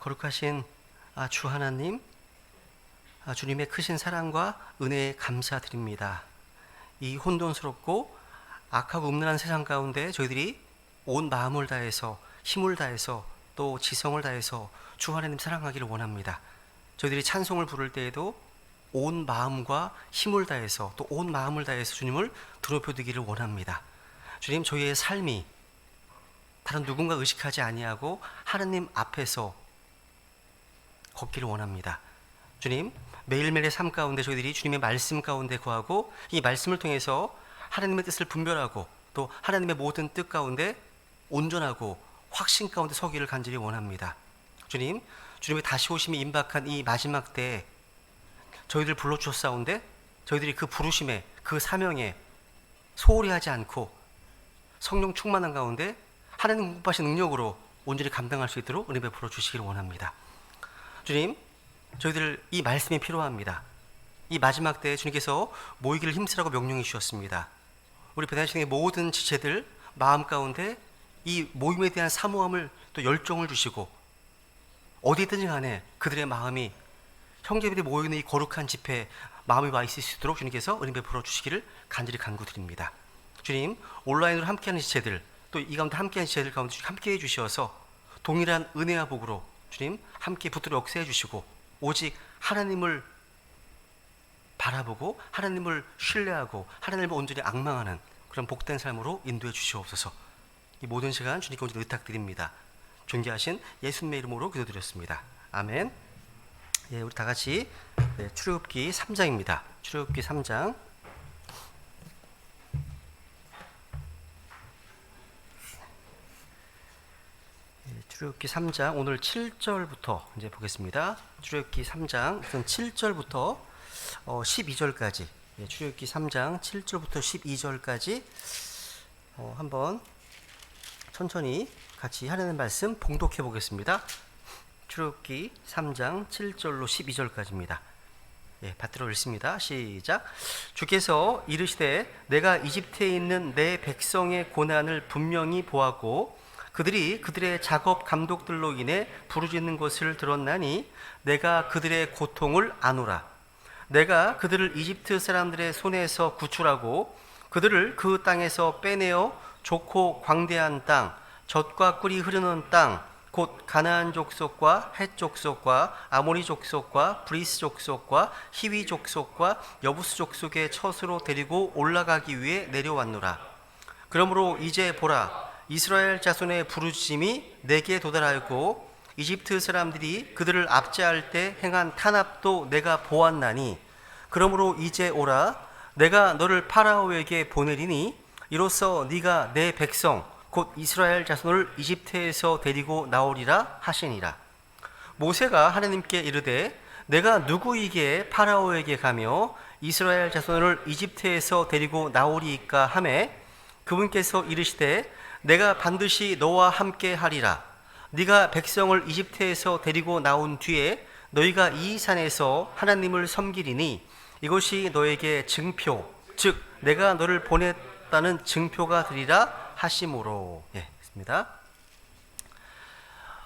거룩하신 주 하나님, 주님의 크신 사랑과 은혜에 감사드립니다. 이 혼돈스럽고 악하고 음란한 세상 가운데 저희들이 온 마음을 다해서 힘을 다해서 또 지성을 다해서 주 하나님 사랑하기를 원합니다. 저희들이 찬송을 부를 때에도 온 마음과 힘을 다해서 또 온 마음을 다해서 주님을 드높여드리기를 원합니다. 주님, 저희의 삶이 다른 누군가 의식하지 아니하고 하나님 앞에서 걷기를 원합니다. 주님, 매일매일의 삶 가운데 저희들이 주님의 말씀 가운데 거하고 이 말씀을 통해서 하나님의 뜻을 분별하고 또 하나님의 모든 뜻 가운데 온전하고 확신 가운데 서기를 간절히 원합니다. 주님, 주님의 다시 오심이 임박한 이 마지막 때에 저희들 불러주셨사온데 저희들이 그 부르심에 그 사명에 소홀히 하지 않고 성령 충만한 가운데 하나님 공급하신 능력으로 온전히 감당할 수 있도록 은혜 베풀어 주시기를 원합니다. 주님, 저희들 이 말씀이 필요합니다. 이 마지막 때에 주님께서 모이기를 힘쓰라고 명령해 주셨습니다. 우리 배단신의 모든 지체들 마음 가운데 이 모임에 대한 사모함을 또 열정을 주시고 어디든지 간에 그들의 마음이 형제들이 모여있는 이 거룩한 집회에 마음이 와 있을 수 있도록 주님께서 은혜 베풀어 주시기를 간절히 간구드립니다. 주님, 온라인으로 함께하는 지체들 또 이 가운데 함께하는 지체들 가운데 함께해 주셔서 동일한 은혜와 복으로 주님 함께 붙들어 역사해 주시고 오직 하나님을 바라보고 하나님을 신뢰하고 하나님을 온전히 앙망하는 그런 복된 삶으로 인도해 주시옵소서. 이 모든 시간 주님께 온전히 의탁드립니다. 존귀하신 예수님의 이름으로 기도드렸습니다. 아멘. 예, 우리 다 같이 출애굽기 3장입니다. 출애굽기 3장. 출애굽기 3장 오늘 7절부터 이제 보겠습니다. 출애굽기 3장 우선 7절부터 12절까지 출애굽기 3장 7절부터 12절까지 한번 천천히 같이 하나님의 말씀 봉독해 보겠습니다. 출애굽기 3장 7절로 12절까지입니다. 예, 받들어 읽습니다. 시작. 주께서 이르시되 내가 이집트에 있는 내 백성의 고난을 분명히 보았고 그들이 그들의 작업 감독들로 인해 부르짖는 것을 들었나니 내가 그들의 고통을 아노라. 내가 그들을 이집트 사람들의 손에서 구출하고 그들을 그 땅에서 빼내어 좋고 광대한 땅, 젖과 꿀이 흐르는 땅, 곧 가나안 족속과 헷 족속과 아모리 족속과 브리스 족속과 히위 족속과 여부스 족속의 처소로 데리고 올라가기 위해 내려왔노라. 그러므로 이제 보라, 이스라엘 자손의 부르짖음이 내게 도달하였고 이집트 사람들이 그들을 압제할 때 행한 탄압도 내가 보았나니 그러므로 이제 오라, 내가 너를 파라오에게 보내리니 이로써 네가 내 백성 곧 이스라엘 자손을 이집트에서 데리고 나오리라 하시니라. 모세가 하나님께 이르되 내가 누구이기에 파라오에게 가며 이스라엘 자손을 이집트에서 데리고 나오리이까 하매 그분께서 이르시되 내가 반드시 너와 함께 하리라. 네가 백성을 이집트에서 데리고 나온 뒤에 너희가 이 산에서 하나님을 섬기리니 이것이 너에게 증표, 즉 내가 너를 보냈다는 증표가 되리라 하심으로. 예, 있습니다.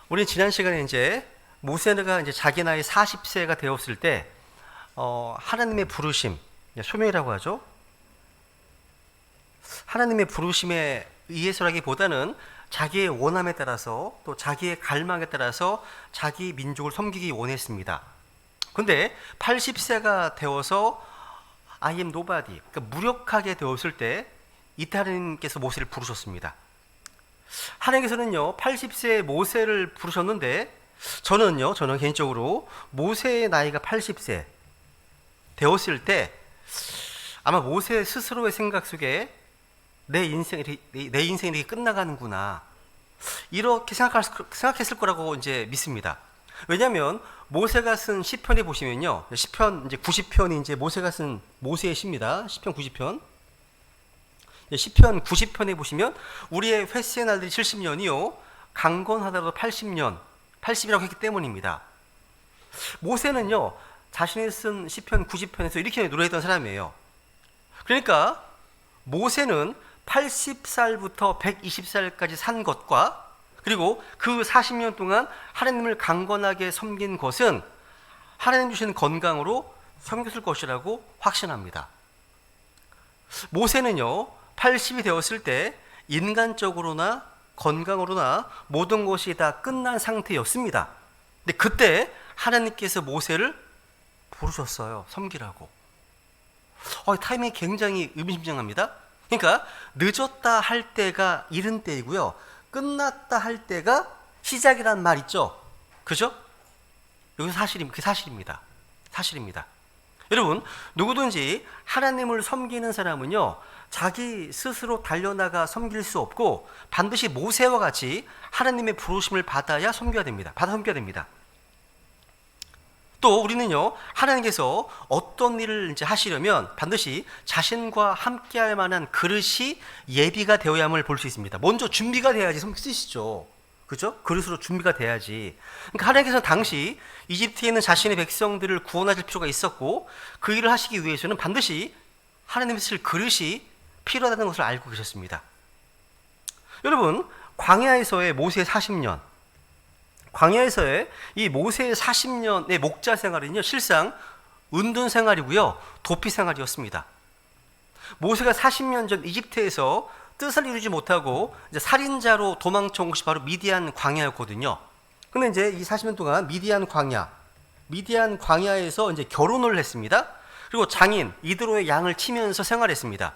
우리는 지난 시간에 이제 모세가 이제 자기 나이 40세가 되었을 때 하나님의 부르심, 소명이라고 하죠. 하나님의 부르심에 의해서라기보다는 자기의 원함에 따라서 또 자기의 갈망에 따라서 자기 민족을 섬기기 원했습니다. 그런데 80세가 되어서 I am nobody, 그러니까 무력하게 되었을 때 이때 하나님께서 모세를 부르셨습니다. 하나님께서는요 80세의 모세를 부르셨는데 저는 개인적으로 모세의 나이가 80세 되었을 때 아마 모세 스스로의 생각 속에 내 인생이 이렇게 끝나가는구나 이렇게 생각했을 거라고 이제 믿습니다. 왜냐하면 모세가 쓴 시편에 보시면요, 시편 이제 90편이 이제 모세가 쓴 모세의 시입니다. 시편 90편. 시편 90편에 보시면 우리의 횟수의 날들이 70년이요 강건하다고 80이라고 했기 때문입니다. 모세는요 자신이 쓴 시편 90편에서 이렇게 노래했던 사람이에요. 그러니까 모세는 80살부터 120살까지 산 것과 그리고 그 40년 동안 하나님을 강건하게 섬긴 것은 하나님 주신 건강으로 섬겼을 것이라고 확신합니다. 모세는요, 80이 되었을 때 인간적으로나 건강으로나 모든 것이 다 끝난 상태였습니다. 근데 그때 하나님께서 모세를 부르셨어요. 섬기라고. 타이밍이 굉장히 의미심장합니다. 그러니까 늦었다 할 때가 이른 때이고요, 끝났다 할 때가 시작이라는 말 있죠. 그죠? 여기서 그게 사실입니다. 사실입니다. 여러분, 누구든지 하나님을 섬기는 사람은요, 자기 스스로 달려나가 섬길 수 없고 반드시 모세와 같이 하나님의 부르심을 받아야 섬겨야 됩니다. 받아 섬겨야 됩니다. 또 우리는요, 하나님께서 어떤 일을 이제 하시려면 반드시 자신과 함께 할 만한 그릇이 예비가 되어야만 볼 수 있습니다. 먼저 준비가 돼야지 쓰시죠. 그죠? 그릇으로 준비가 돼야지. 그러니까 하나님께서 당시 이집트에 있는 자신의 백성들을 구원하실 필요가 있었고, 그 일을 하시기 위해서는 반드시 하나님의 쓰실 그릇이 필요하다는 것을 알고 계셨습니다. 여러분, 광야에서의 모세의 40년, 광야에서의 이 모세의 40년의 목자 생활은요, 실상 은둔 생활이고요, 도피 생활이었습니다. 모세가 40년 전 이집트에서 뜻을 이루지 못하고 이제 살인자로 도망쳐 온 것이 바로 미디안 광야였거든요. 근데 이제 이 40년 동안 미디안 광야에서 이제 결혼을 했습니다. 그리고 장인 이드로의 양을 치면서 생활했습니다.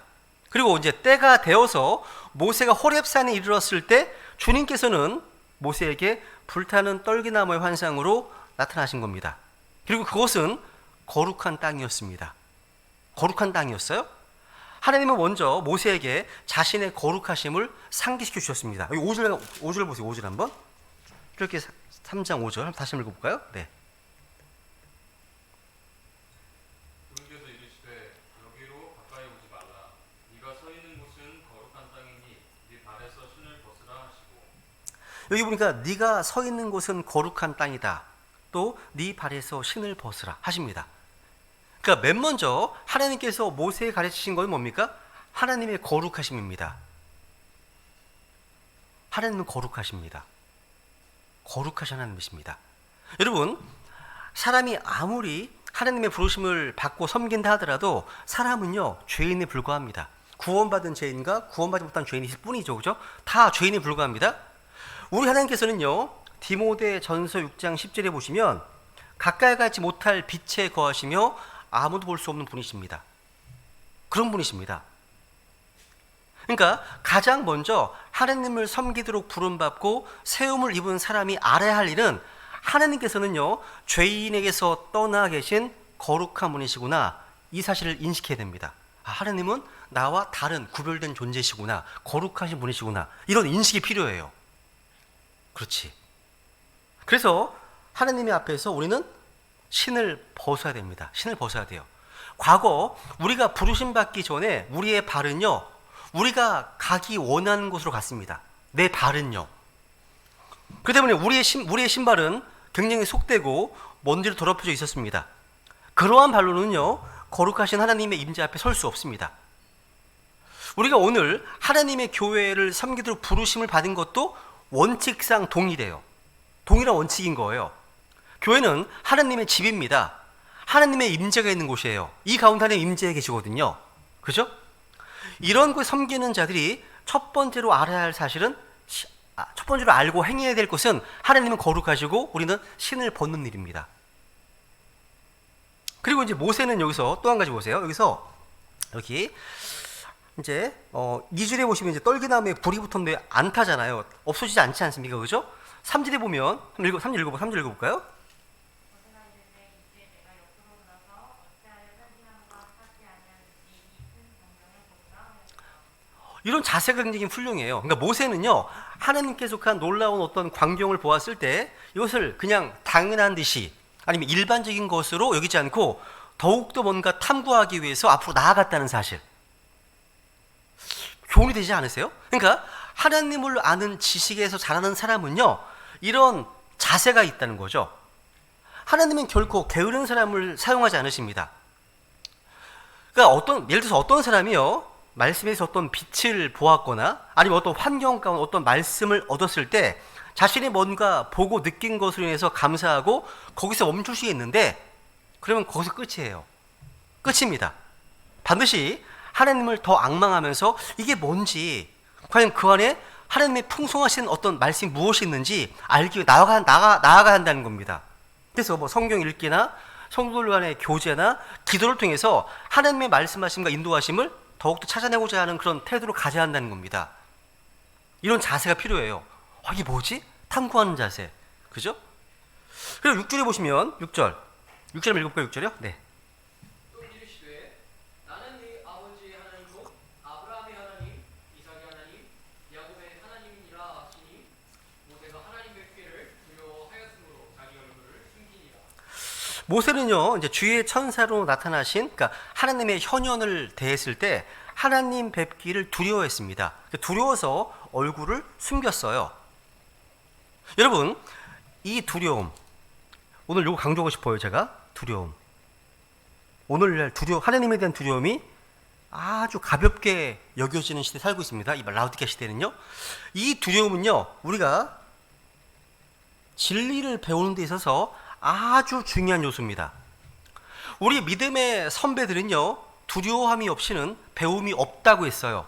그리고 이제 때가 되어서 모세가 호렙산에 이르렀을 때 주님께서는 모세에게 불타는 떨기나무의 환상으로 나타나신 겁니다. 그리고 그것은 거룩한 땅이었습니다. 거룩한 땅이었어요. 하나님은 먼저 모세에게 자신의 거룩하심을 상기시켜 주셨습니다. 여기 5절 보세요. 5절 한번. 이렇게 3장 5절 다시 한번 읽어볼까요? 네. 주님께서 이르시되 여기로 가까이 오지 말라. 네가 서 있는 곳은 거룩한 땅이니 네 발에서 신을 벗으라 하시고. 여기 보니까 네가 서 있는 곳은 거룩한 땅이다. 또 네 발에서 신을 벗으라 하십니다. 그러니까 맨 먼저 하나님께서 모세에 가르치신 건 뭡니까? 하나님의 거룩하심입니다. 하나님은 거룩하십니다. 거룩하신 하나님이십니다. 여러분, 사람이 아무리 하나님의 부르심을 받고 섬긴다 하더라도 사람은요, 죄인에 불과합니다. 구원받은 죄인과 구원받지 못한 죄인이 있을 뿐이죠. 그죠? 다 죄인에 불과합니다. 우리 하나님께서는요, 디모데 전서 6장 10절에 보시면 가까이 가지 못할 빛에 거하시며 아무도 볼 수 없는 분이십니다. 그런 분이십니다. 그러니까 가장 먼저 하나님을 섬기도록 부름받고 세움을 입은 사람이 알아야 할 일은 하나님께서는요, 죄인에게서 떠나 계신 거룩한 분이시구나, 이 사실을 인식해야 됩니다. 하나님은 나와 다른 구별된 존재시구나, 거룩하신 분이시구나, 이런 인식이 필요해요. 그렇지. 그래서 하나님의 앞에서 우리는 신을 벗어야 됩니다. 신을 벗어야 돼요. 과거 우리가 부르심 받기 전에 우리의 발은요, 우리가 가기 원하는 곳으로 갔습니다. 내 발은요. 그렇기 때문에 우리의 신발은 굉장히 속되고 먼지로 더럽혀져 있었습니다. 그러한 발로는요, 거룩하신 하나님의 임재 앞에 설 수 없습니다. 우리가 오늘 하나님의 교회를 섬기도록 부르심을 받은 것도 원칙상 동일해요. 동일한 원칙인 거예요. 교회는 하나님의 집입니다. 하나님의 임재가 있는 곳이에요. 이 가운데 하나님의 임재가 계시거든요. 그죠? 이런 곳에 섬기는 자들이 첫 번째로 알아야 할 사실은, 첫 번째로 알고 행해야 될 것은 하나님은 거룩하시고 우리는 신을 벗는 일입니다. 그리고 이제 모세는 여기서 또 한 가지 보세요. 여기서 여기 이제 2절에 보시면 이제 떨기나무에 불이 붙었는데 안 타잖아요. 없어지지 않지 않습니까? 그죠? 3절에 보면 3절 읽어볼까요? 이런 자세가 굉장히 훌륭해요. 그러니까 모세는요, 하나님께서 속한 놀라운 어떤 광경을 보았을 때 이것을 그냥 당연한 듯이 아니면 일반적인 것으로 여기지 않고 더욱더 뭔가 탐구하기 위해서 앞으로 나아갔다는 사실. 교훈이 되지 않으세요? 그러니까 하나님을 아는 지식에서 자라는 사람은요, 이런 자세가 있다는 거죠. 하나님은 결코 게으른 사람을 사용하지 않으십니다. 그러니까 예를 들어서 어떤 사람이요, 말씀에서 어떤 빛을 보았거나 아니면 어떤 환경 가운데 어떤 말씀을 얻었을 때 자신이 뭔가 보고 느낀 것으로 인해서 감사하고 거기서 멈출 수 있는데 그러면 거기서 끝이에요. 끝입니다. 반드시 하나님을 더 앙망하면서 이게 뭔지, 과연 그 안에 하나님의 풍성하신 어떤 말씀이 무엇이 있는지 알기 위해 나아가야 한다는 겁니다. 그래서 뭐 성경 읽기나 성도들 간의 교제나 기도를 통해서 하나님의 말씀하심과 인도하심을 더욱더 찾아내고자 하는 그런 태도로 가져야 한다는 겁니다. 이런 자세가 필요해요. 이게 뭐지? 탐구하는 자세. 그죠? 그리고 6절에 보시면 6절 읽어볼까요? 6절이요? 네. 또 이르시되 나는 네 아버지의 하나님도 아브라함의 하나님, 이삭의 하나님, 야곱의 하나님이니라 하시니 모세가 하나님 뵙기를 두려워하였으므로 자기 얼굴을 숨기니라. 모세는요, 이제 주의 천사로 나타나신, 그러니까 하나님의 현현을 대했을 때 하나님 뵙기를 두려워했습니다. 두려워서 얼굴을 숨겼어요. 여러분, 이 두려움, 오늘 요거 강조하고 싶어요. 제가 두려움. 오늘날 하나님에 대한 두려움이 아주 가볍게 여겨지는 시대에 살고 있습니다. 이 라우디케 시대는요. 이 두려움은요, 우리가 진리를 배우는 데 있어서 아주 중요한 요소입니다. 우리 믿음의 선배들은요, 두려움이 없이는 배움이 없다고 했어요.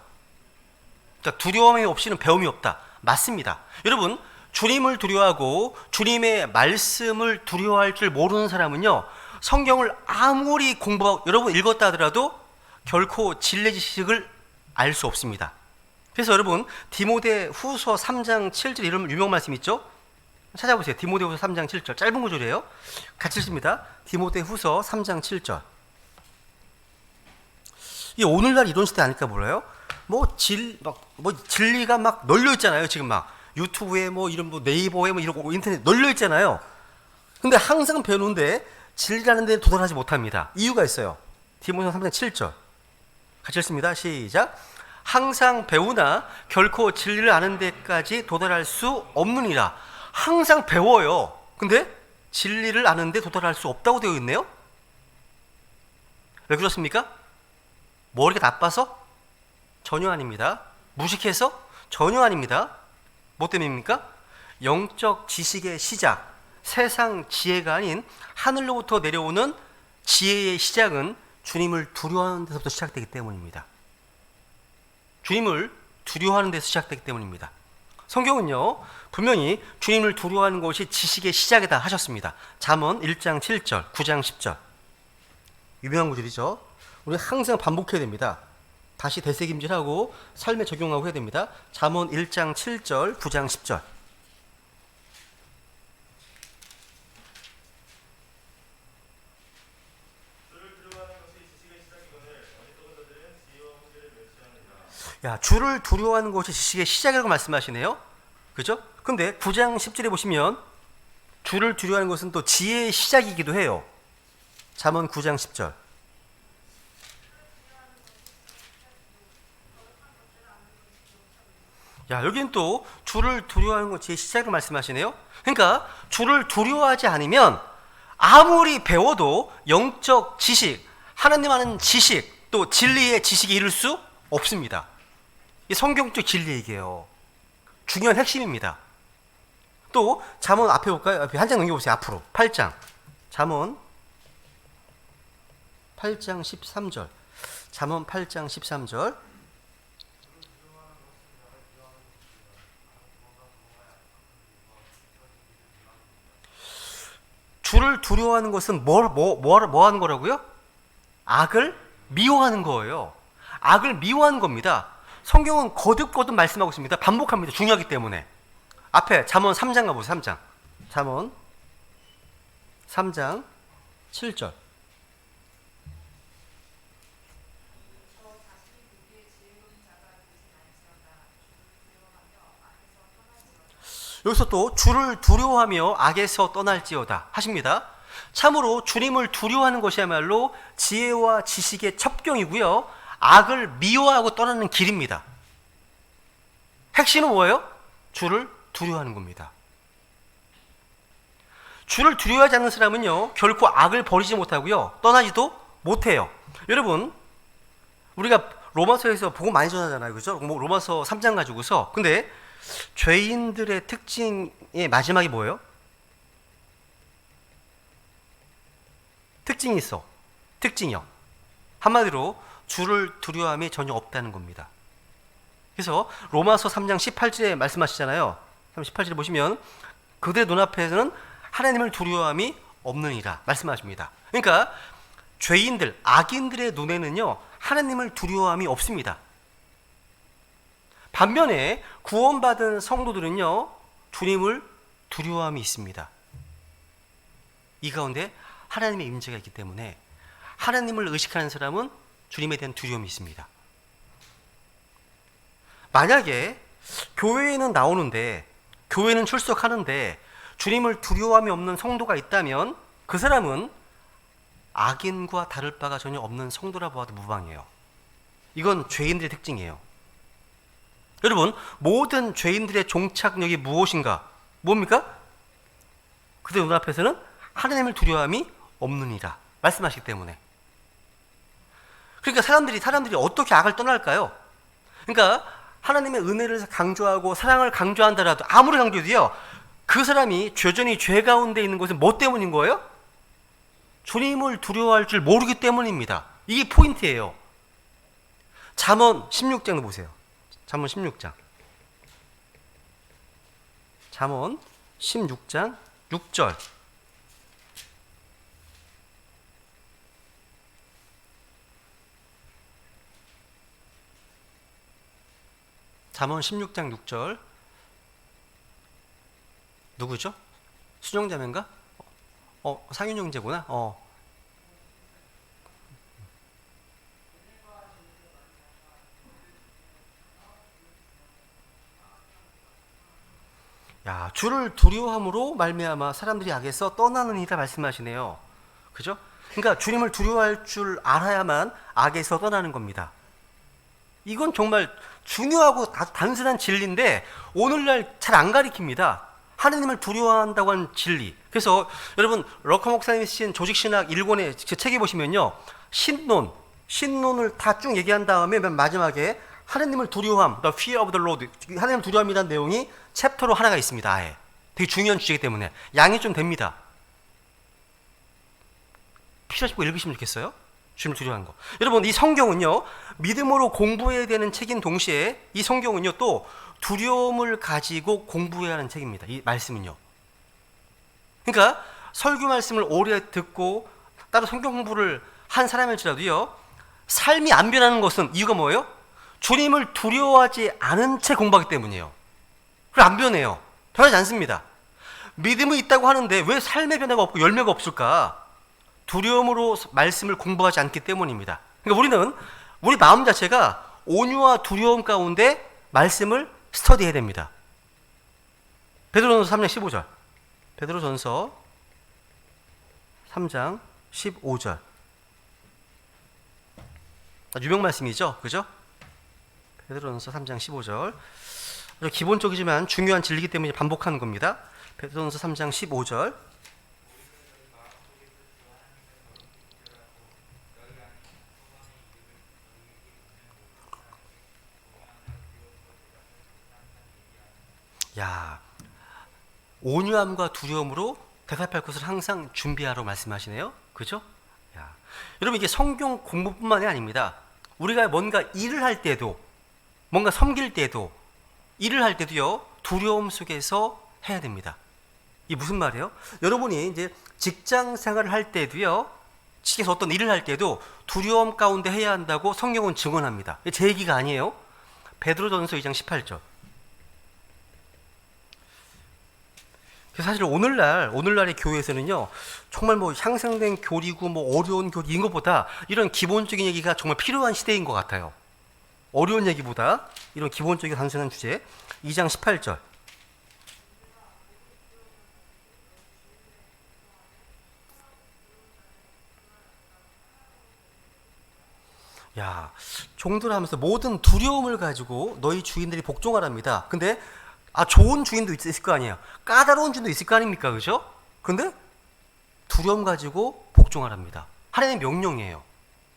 그러니까 두려움이 없이는 배움이 없다. 맞습니다. 여러분, 주님을 두려워하고 주님의 말씀을 두려워할 줄 모르는 사람은요, 성경을 아무리 공부하고 여러분 읽었다 하더라도 결코 진리 지식을 알 수 없습니다. 그래서 여러분, 디모데 후서 3장 7절 이런 유명 말씀 있죠? 찾아보세요. 디모데 후서 3장 7절. 짧은 구절이에요. 같이 읽습니다. 디모데 후서 3장 7절. 이 오늘날 이런 시대 아닐까 몰라요? 진리가 막 널려 있잖아요. 지금 막 유튜브에 이런 네이버에 이런 인터넷 널려 있잖아요. 근데 항상 배우는데 진리라는 데 도달하지 못합니다. 이유가 있어요. 디모데 3장 7절. 같이 읽습니다. 시작. 항상 배우나 결코 진리를 아는 데까지 도달할 수 없느니라. 항상 배워요. 근데 진리를 아는 데 도달할 수 없다고 되어 있네요. 왜 그렇습니까? 머리가 나빠서? 전혀 아닙니다. 무식해서? 전혀 아닙니다. 뭐 때문입니까? 영적 지식의 시작, 세상 지혜가 아닌 하늘로부터 내려오는 지혜의 시작은 주님을 두려워하는 데서부터 시작되기 때문입니다. 주님을 두려워하는 데서 시작되기 때문입니다. 성경은요, 분명히 주님을 두려워하는 것이 지식의 시작이다 하셨습니다. 잠언 1장 7절, 9장 10절. 유명한 구절이죠. 우리 항상 반복해야 됩니다. 다시 되새김질하고 삶에 적용하고 해야 됩니다. 잠언 1장 7절, 9장 10절. 야, 주를 두려워하는 것이 지식의 시작이라고 말씀하시네요. 그죠? 근데 9장 10절에 보시면 주를 두려워하는 것은 또 지혜의 시작이기도 해요. 잠언 9장 10절. 야, 여기는 또 주를 두려워하는 것이 시작으로 말씀하시네요. 그러니까 주를 두려워하지 않으면 아무리 배워도 영적 지식, 하나님 아는 지식, 또 진리의 지식에 이를 수 없습니다. 이 성경적 진리 얘기예요. 중요한 핵심입니다. 또 잠언 앞에 볼까요? 앞에 한 장 넘겨보세요. 앞으로 8장. 잠언 8장 13절. 잠언 8장 13절. 주를 두려워하는 것은 뭐 하는 거라고요? 악을 미워하는 거예요. 악을 미워하는 겁니다. 성경은 거듭거듭 말씀하고 있습니다. 반복합니다. 중요하기 때문에. 앞에 잠언 3장 가보세요. 3장. 잠언 3장 7절. 여기서 또 주를 두려워하며 악에서 떠날지어다 하십니다. 참으로 주님을 두려워하는 것이야말로 지혜와 지식의 첩경이고요, 악을 미워하고 떠나는 길입니다. 핵심은 뭐예요? 주를 두려워하는 겁니다. 주를 두려워하지 않는 사람은요, 결코 악을 버리지 못하고요, 떠나지도 못해요. 여러분, 우리가 로마서에서 복음 많이 전하잖아요. 그죠? 로마서 3장 가지고서. 근데 죄인들의 특징의 마지막이 뭐예요? 특징이 있어. 특징이요. 한마디로 주를 두려워함이 전혀 없다는 겁니다. 그래서 로마서 3장 18절에 말씀하시잖아요. 18절에 보시면 그들의 눈앞에서는 하나님을 두려워함이 없느니라 말씀하십니다. 그러니까 죄인들, 악인들의 눈에는요 하나님을 두려워함이 없습니다. 반면에 구원받은 성도들은요 주님을 두려워함이 있습니다. 이 가운데 하나님의 임재가 있기 때문에 하나님을 의식하는 사람은 주님에 대한 두려움이 있습니다. 만약에 교회에는 나오는데, 교회는 출석하는데 주님을 두려워함이 없는 성도가 있다면 그 사람은 악인과 다를 바가 전혀 없는 성도라 보아도 무방해요. 이건 죄인들의 특징이에요. 여러분, 모든 죄인들의 종착역이 무엇인가? 뭡니까? 그들 눈앞에서는 하나님을 두려워함이 없느니라 말씀하시기 때문에. 그러니까 사람들이 어떻게 악을 떠날까요? 그러니까 하나님의 은혜를 강조하고 사랑을 강조한다라도 아무리 강조해도요 그 사람이 여전히 죄 가운데 있는 것은 뭐 때문인 거예요? 주님을 두려워할 줄 모르기 때문입니다. 이게 포인트예요. 잠언 16장도 보세요. 잠언 16장. 잠언 16장 6절. 잠언 16장 6절. 누구죠? 순영자매인가? 상윤 형제구나. 야, 주를 두려워함으로 말미암아 사람들이 악에서 떠나느니라 말씀하시네요. 그죠? 그러니까 주님을 두려워할 줄 알아야만 악에서 떠나는 겁니다. 이건 정말 중요하고 단순한 진리인데 오늘날 잘 안 가리킵니다. 하느님을 두려워한다고 하는 진리. 그래서 여러분 러커 목사님이 쓰신 조직신학 1권의 책에 보시면요 신론을 다 쭉 얘기한 다음에 맨 마지막에 하느님을 두려워함, the fear of the Lord, 하느님을 두려워함이라는 내용이 챕터로 하나가 있습니다. 아예. 되게 중요한 주제이기 때문에 양이 좀 됩니다. 필요하시고 읽으시면 좋겠어요. 주님을 두려워하는 거. 여러분 이 성경은요 믿음으로 공부해야 되는 책인 동시에 이 성경은요 또 두려움을 가지고 공부해야 하는 책입니다. 이 말씀은요. 그러니까 설교 말씀을 오래 듣고 따로 성경 공부를 한 사람일지라도요 삶이 안 변하는 것은 이유가 뭐예요? 주님을 두려워하지 않은 채 공부하기 때문이에요. 그래서 안 변해요. 변하지 않습니다. 믿음이 있다고 하는데 왜 삶의 변화가 없고 열매가 없을까? 두려움으로 말씀을 공부하지 않기 때문입니다. 그러니까 우리 마음 자체가 온유와 두려움 가운데 말씀을 스터디해야 됩니다. 베드로전서 3장 15절. 베드로전서 3장 15절. 유명 말씀이죠. 그죠? 베드로전서 3장 15절. 기본적이지만 중요한 진리이기 때문에 반복하는 겁니다. 베드로전서 3장 15절. 야, 온유함과 두려움으로 대답할 것을 항상 준비하라고 말씀하시네요. 그죠? 야, 여러분 이게 성경 공부뿐만이 아닙니다. 우리가 뭔가 일을 할 때도, 뭔가 섬길 때도, 일을 할 때도요 두려움 속에서 해야 됩니다. 이게 무슨 말이에요? 여러분이 이제 직장 생활을 할 때도요, 직에서 어떤 일을 할 때도 두려움 가운데 해야 한다고 성경은 증언합니다. 제 얘기가 아니에요. 베드로전서 2장 18절. 그래서 사실 오늘날의 교회에서는요, 정말 뭐 향상된 교리고 뭐 어려운 교리인 것보다 이런 기본적인 얘기가 정말 필요한 시대인 것 같아요. 어려운 얘기보다 이런 기본적이고 단순한 주제. 2장 18절. 야, 종들 하면서 모든 두려움을 가지고 너희 주인들이 복종하랍니다. 근데 좋은 주인도 있을 거 아니에요. 까다로운 주인도 있을 거 아닙니까? 그죠? 근데 두려움 가지고 복종하랍니다. 하나님의 명령이에요.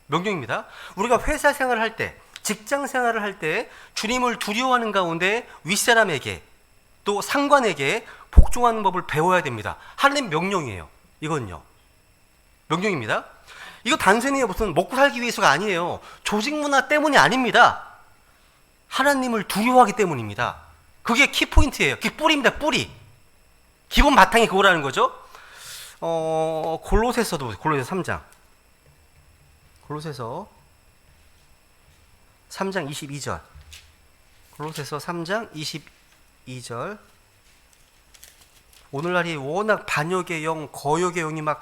명령입니다. 우리가 회사 생활을 할 때, 직장 생활을 할 때 주님을 두려워하는 가운데 윗사람에게 또 상관에게 복종하는 법을 배워야 됩니다. 하나님 명령이에요. 이건요. 명령입니다. 이거 단순히 무슨 먹고 살기 위해서가 아니에요. 조직 문화 때문이 아닙니다. 하나님을 두려워하기 때문입니다. 그게 키포인트예요. 그게 뿌리입니다. 뿌리. 기본 바탕이 그거라는 거죠. 골로새서 3장. 골로새서 3장 22절. 골로새서 3장 22절. 오늘날이 워낙 반역의 영, 거역의 영이 막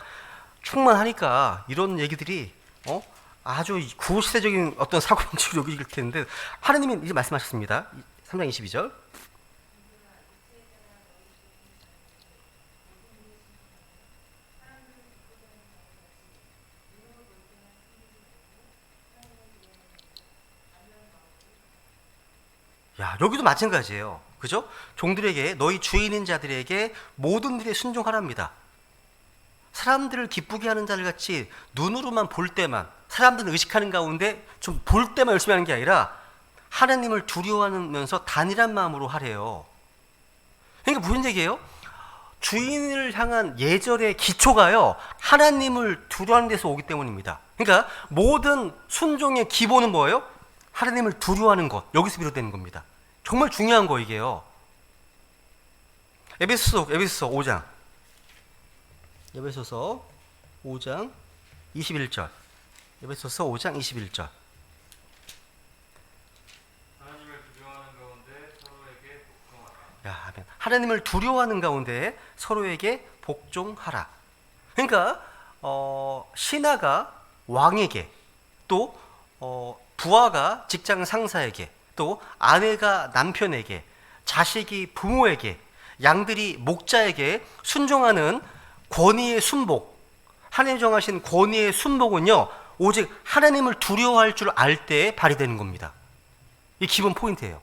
충만하니까 이런 얘기들이 아주 구시대적인 어떤 사고방식으로 여겨질 텐데 하나님이 이제 말씀하셨습니다. 3장 22절. 야, 여기도 마찬가지예요. 그죠? 종들에게 너희 주인인 자들에게 모든 일에 순종하랍니다. 사람들을 기쁘게 하는 자들 같이 눈으로만 볼 때만 사람들은 의식하는 가운데 좀 볼 때만 열심히 하는 게 아니라 하나님을 두려워하면서 단일한 마음으로 하래요. 그러니까 무슨 얘기예요? 주인을 향한 예절의 기초가요, 하나님을 두려워하는 데서 오기 때문입니다. 그러니까 모든 순종의 기본은 뭐예요? 하나님을 두려워하는 것. 여기서 비롯되는 겁니다. 정말 중요한 거 이게요. 에베소서 5장. 에베소서 5장 21절. 에베소서 5장 21절. 하나님을 두려워하는 가운데 서로에게 복종하라. 야, 아멘. 하나님을 두려워하는 가운데 서로에게 복종하라. 그러니까 신하가 왕에게, 또 부하가 직장 상사에게, 또 아내가 남편에게, 자식이 부모에게, 양들이 목자에게 순종하는 권위의 순복, 하나님 정하신 권위의 순복은요, 오직 하나님을 두려워할 줄 알 때 발휘되는 겁니다. 이 기본 포인트예요.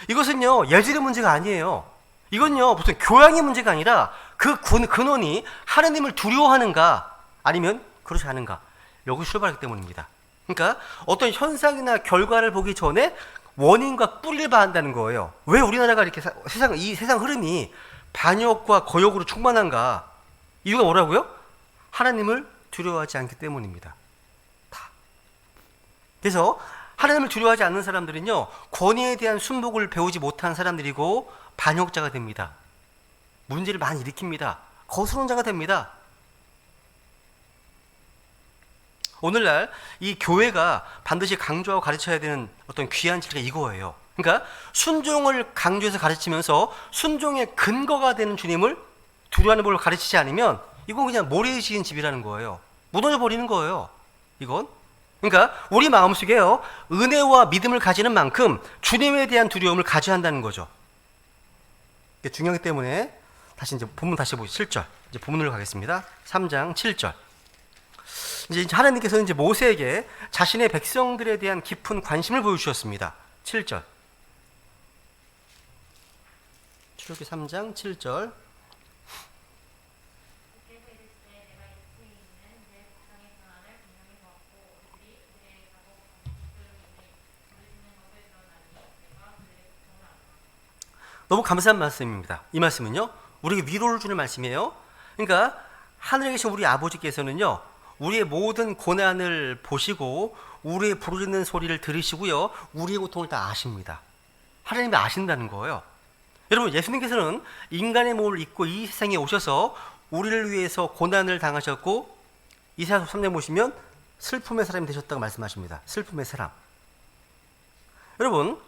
이것은요, 예절의 문제가 아니에요. 이건요, 무슨 교양의 문제가 아니라 그 근원이 하나님을 두려워하는가 아니면 그렇지 않은가, 여기 출발하기 때문입니다. 그러니까 어떤 현상이나 결과를 보기 전에 원인과 뿌리를 봐야 한다는 거예요. 왜 우리나라가 이렇게 이 세상 흐름이 반역과 거역으로 충만한가? 이유가 뭐라고요? 하나님을 두려워하지 않기 때문입니다. 다. 그래서 하나님을 두려워하지 않는 사람들은요, 권위에 대한 순복을 배우지 못한 사람들이고 반역자가 됩니다. 문제를 많이 일으킵니다. 거스론자가 됩니다. 오늘날 이 교회가 반드시 강조하고 가르쳐야 되는 어떤 귀한 진리가 이거예요. 그러니까 순종을 강조해서 가르치면서 순종의 근거가 되는 주님을 두려워하는 법을 가르치지 않으면 이건 그냥 모래에 지은 집이라는 거예요. 무너져 버리는 거예요. 이건. 그러니까 우리 마음속에요, 은혜와 믿음을 가지는 만큼 주님에 대한 두려움을 가져야 한다는 거죠. 이게 중요하기 때문에 다시 이제 본문 다시 보시죠. 7절. 이제 본문으로 가겠습니다. 3장 7절. 이제 하나님께서는 이제 모세에게 자신의 백성들에 대한 깊은 관심을 보여주셨습니다. 7절. 출애굽기 3장 7절. 너무 감사한 말씀입니다. 이 말씀은요, 우리에게 위로를 주는 말씀이에요. 그러니까 하늘에 계신 우리 아버지께서는요, 우리의 모든 고난을 보시고 우리의 부르짖는 소리를 들으시고요, 우리의 고통을 다 아십니다. 하나님이 아신다는 거예요. 여러분, 예수님께서는 인간의 몸을 입고 이 세상에 오셔서 우리를 위해서 고난을 당하셨고 이사야 3장 보시면 슬픔의 사람이 되셨다고 말씀하십니다. 슬픔의 사람. 여러분,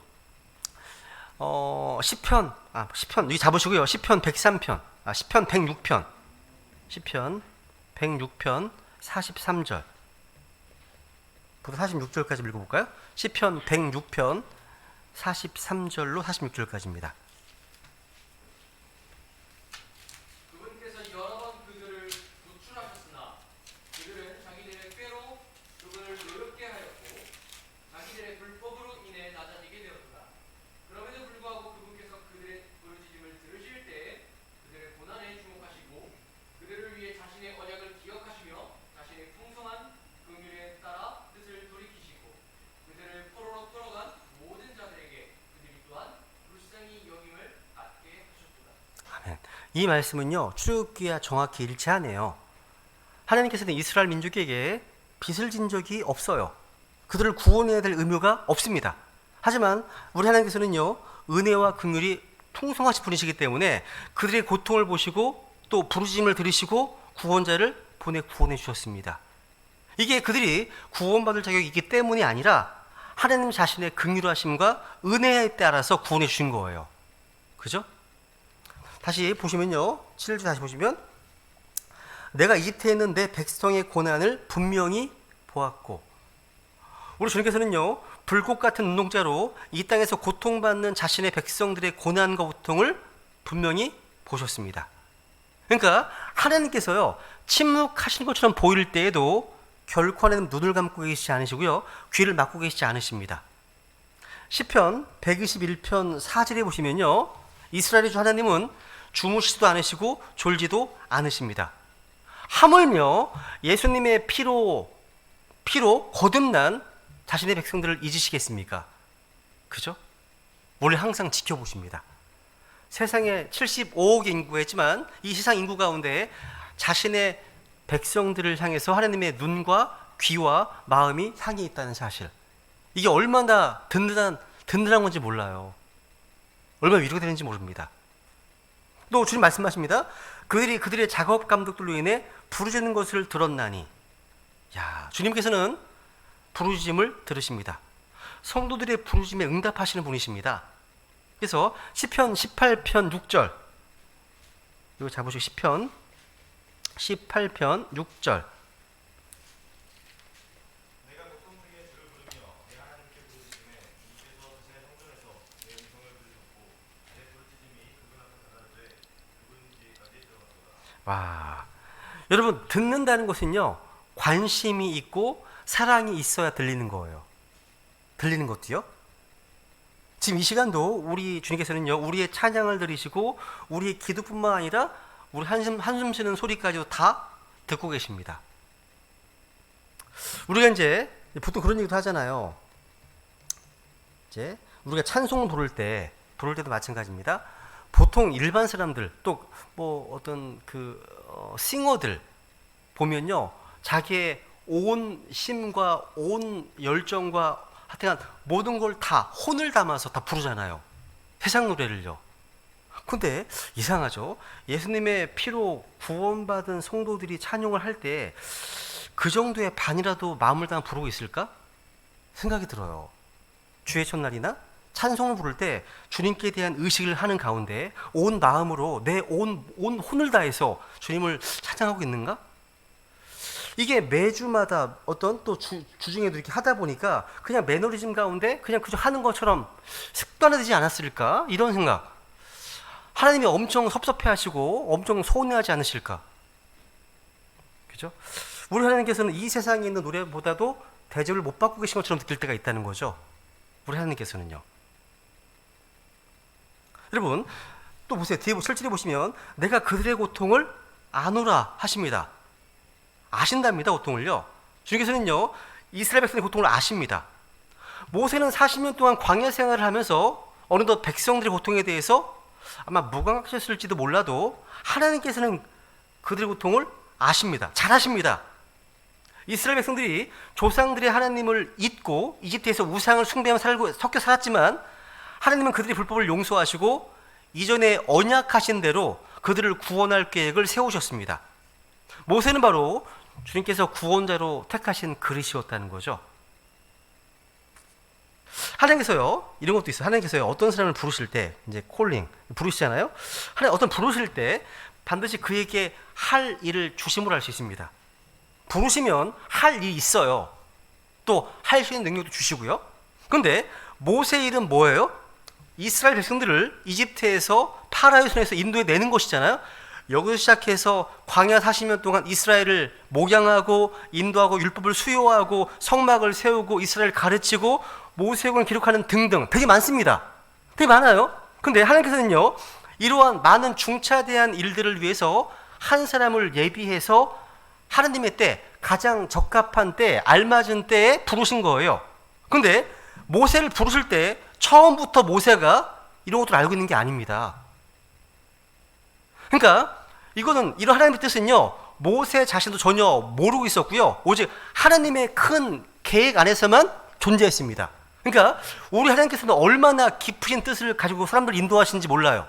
시편 여기 잡으시고요. 시편 103편, 시편 106편, 시편 106편 43절 부터 46절까지 읽어볼까요? 시편 106편 43절로 46절까지입니다. 그분께서 여러 번 그들을 누출하셨으나 그들은 자기들의 꾀로 그분을 노엽게 하였고 자기들의 불법으로 인해 낮아지게 되었다. 그럼에도 불구하고 그분께서 그들의 부르짖음을 들으실 때에 그들의 고난에 주목하시고 그들을 위해 자신의 언약을 기억하시며 자신의 풍성한 긍휼에 따라 뜻을 돌이키시고 그들을 이 말씀은요, 출애굽기와 정확히 일치하네요. 하나님께서는 이스라엘 민족에게 빚을 진 적이 없어요. 그들을 구원해야 될 의무가 없습니다. 하지만 우리 하나님께서는요, 은혜와 긍휼이 풍성하신 분이시기 때문에 그들의 고통을 보시고 또 부르짖음을 들으시고 구원자를 구원해 주셨습니다. 이게 그들이 구원받을 자격이 있기 때문이 아니라 하나님 자신의 긍휼하심과 은혜에 따라서 구원해 주신 거예요. 그죠? 다시 보시면요, 7절 다시 보시면, 내가 이집트에 있는 내 백성의 고난을 분명히 보았고, 우리 주님께서는요, 불꽃 같은 눈동자로 이 땅에서 고통받는 자신의 백성들의 고난과 고통을 분명히 보셨습니다. 그러니까 하나님께서요, 침묵하시는 것처럼 보일 때에도 결코 하나님 눈을 감고 계시지 않으시고요, 귀를 막고 계시지 않으십니다. 시편 121편 4절에 보시면요, 이스라엘의 주 하나님은 주무시지도 않으시고 졸지도 않으십니다. 하물며 예수님의 피로 거듭난 자신의 백성들을 잊으시겠습니까? 그죠? 우리 항상 지켜보십니다. 세상에 75억 인구가 있지만 이 세상 인구 가운데 자신의 백성들을 향해서 하나님의 눈과 귀와 마음이 향해 있다는 사실, 이게 얼마나 든든한 건지 몰라요. 얼마나 위로가 되는지 모릅니다. 또 주님 말씀하십니다. 그들의 작업 감독들로 인해 부르짖는 것을 들었나니. 야, 주님께서는 부르짖음을 들으십니다. 성도들의 부르짖음에 응답하시는 분이십니다. 그래서 시편 18편 6절, 이거 잡으시고 시편 18편 6절. 내가 목동무리에 주를 부르며 내 하나님께 부르짖음에 주께서 자신의 성전에서 내 음성을 들으셨고 내 부르짖음이 그분 앞에 달아들에 그분 지혜까지 들어가도다. 와, 여러분, 듣는다는 것은요, 관심이 있고 사랑이 있어야 들리는 거예요. 들리는 것도요. 지금 이 시간도 우리 주님께서는요, 우리의 찬양을 들으시고 우리의 기도뿐만 아니라 우리 한숨 쉬는 소리까지도 다 듣고 계십니다. 우리가 이제 보통 그런 얘기도 하잖아요. 이제 우리가 찬송을 부를 때도 마찬가지입니다. 보통 일반 사람들, 또 뭐 어떤 싱어들 보면요, 자기의 온 심과 온 열정과 하여튼 모든 걸 다 혼을 담아서 다 부르잖아요. 세상 노래를요. 근데 이상하죠. 예수님의 피로 구원받은 성도들이 찬양을 할 때 그 정도의 반이라도 마음을 담아 부르고 있을까? 생각이 들어요. 주의 첫날이나 찬송을 부를 때 주님께 대한 의식을 하는 가운데 온 마음으로 내 온 혼을 다해서 주님을 찬양하고 있는가? 이게 매주마다 어떤 또 주중에도 이렇게 하다 보니까 그냥 매너리즘 가운데 그냥 그저 하는 것처럼 습관화되지 않았을까? 이런 생각. 하나님이 엄청 섭섭해하시고 엄청 서운해하지 않으실까? 그죠? 우리 하나님께서는 이 세상에 있는 노래보다도 대접을 못 받고 계신 것처럼 느낄 때가 있다는 거죠. 우리 하나님께서는요. 여러분, 또 보세요. 뒤에 7절에 보시면 내가 그들의 고통을 아노라 하십니다. 아신답니다. 고통을요. 주님께서는요, 이스라엘 백성의 고통을 아십니다. 모세는 40년 동안 광야 생활을 하면서 어느덧 백성들의 고통에 대해서 아마 무감각하셨을지도 몰라도 하나님께서는 그들의 고통을 아십니다. 잘 아십니다. 이스라엘 백성들이 조상들의 하나님을 잊고 이집트에서 우상을 숭배하며 섞여 살았지만 하나님은 그들의 불법을 용서하시고 이전에 언약하신 대로 그들을 구원할 계획을 세우셨습니다. 모세는 바로 주님께서 구원자로 택하신 그릇이었다는 거죠. 하나님께서요, 이런 것도 있어요. 하나님께서요, 어떤 사람을 부르실 때, 이제 콜링, 부르시잖아요. 하나님 어떤 부르실 때 반드시 그에게 할 일을 주심으로 할 수 있습니다. 부르시면 할 일이 있어요. 또 할 수 있는 능력도 주시고요. 그런데 모세의 일은 뭐예요? 이스라엘 백성들을 이집트에서 파라오의 손에서 인도해 내는 것이잖아요. 여기서 시작해서 광야 40년 동안 이스라엘을 목양하고 인도하고 율법을 수요하고 성막을 세우고 이스라엘을 가르치고 모세오경을 기록하는 등등 되게 많습니다. 되게 많아요. 근데 하나님께서는요, 이러한 많은 중차대한 일들을 위해서 한 사람을 예비해서 하나님의 때, 가장 적합한 때, 알맞은 때에 부르신 거예요. 근데 모세를 부르실 때 처음부터 모세가 이런 것들을 알고 있는 게 아닙니다. 그러니까 이거는 이런 하나님의 뜻은요, 모세 자신도 전혀 모르고 있었고요, 오직 하나님의 큰 계획 안에서만 존재했습니다. 그러니까 우리 하나님께서는 얼마나 깊으신 뜻을 가지고 사람들을 인도하시는지 몰라요.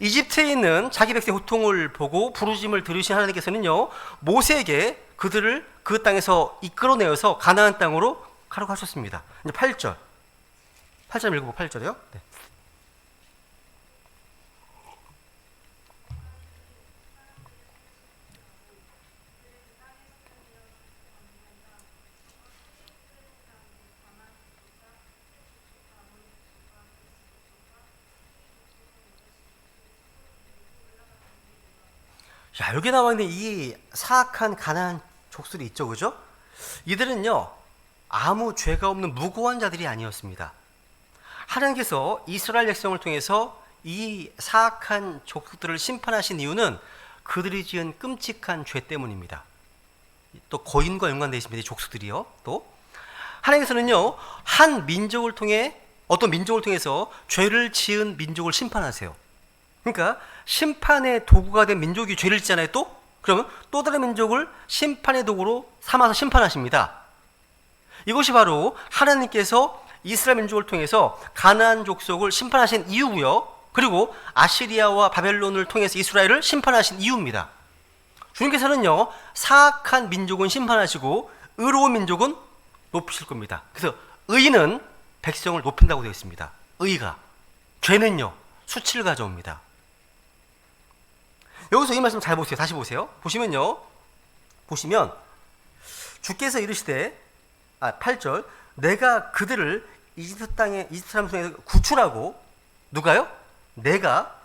이집트에 있는 자기 백성의 고통을 보고 부르심을 들으신 하나님께서는요, 모세에게 그들을 그 땅에서 이끌어내어서 가나안 땅으로 가라고 하셨습니다. 이제 8절 읽어보고 8절이요. 네. 야, 여기 나와 있는 이 사악한 가나안 족속이 있죠, 그죠? 이들은요, 아무 죄가 없는 무고한 자들이 아니었습니다. 하나님께서 이스라엘 백성을 통해서 이 사악한 족속들을 심판하신 이유는 그들이 지은 끔찍한 죄 때문입니다. 또 거인과 연관되어 있습니다, 이 족속들이요. 또 하나님께서는요, 한 민족을 통해, 어떤 민족을 통해서 죄를 지은 민족을 심판하세요. 그러니까 심판의 도구가 된 민족이 죄를 짓잖아요. 또 그러면 또 다른 민족을 심판의 도구로 삼아서 심판하십니다. 이것이 바로 하나님께서 이스라엘 민족을 통해서 가나안 족속을 심판하신 이유고요, 그리고 아시리아와 바벨론을 통해서 이스라엘을 심판하신 이유입니다. 주님께서는요, 사악한 민족은 심판하시고 의로운 민족은 높이실 겁니다. 그래서 의는 백성을 높인다고 되어 있습니다. 의가. 죄는요, 수치를 가져옵니다. 여기서 이 말씀 잘 보세요. 다시 보세요. 보시면 주께서 이르시되 8절, 내가 그들을 이집트 사람 중에서 구출하고, 누가요? 내가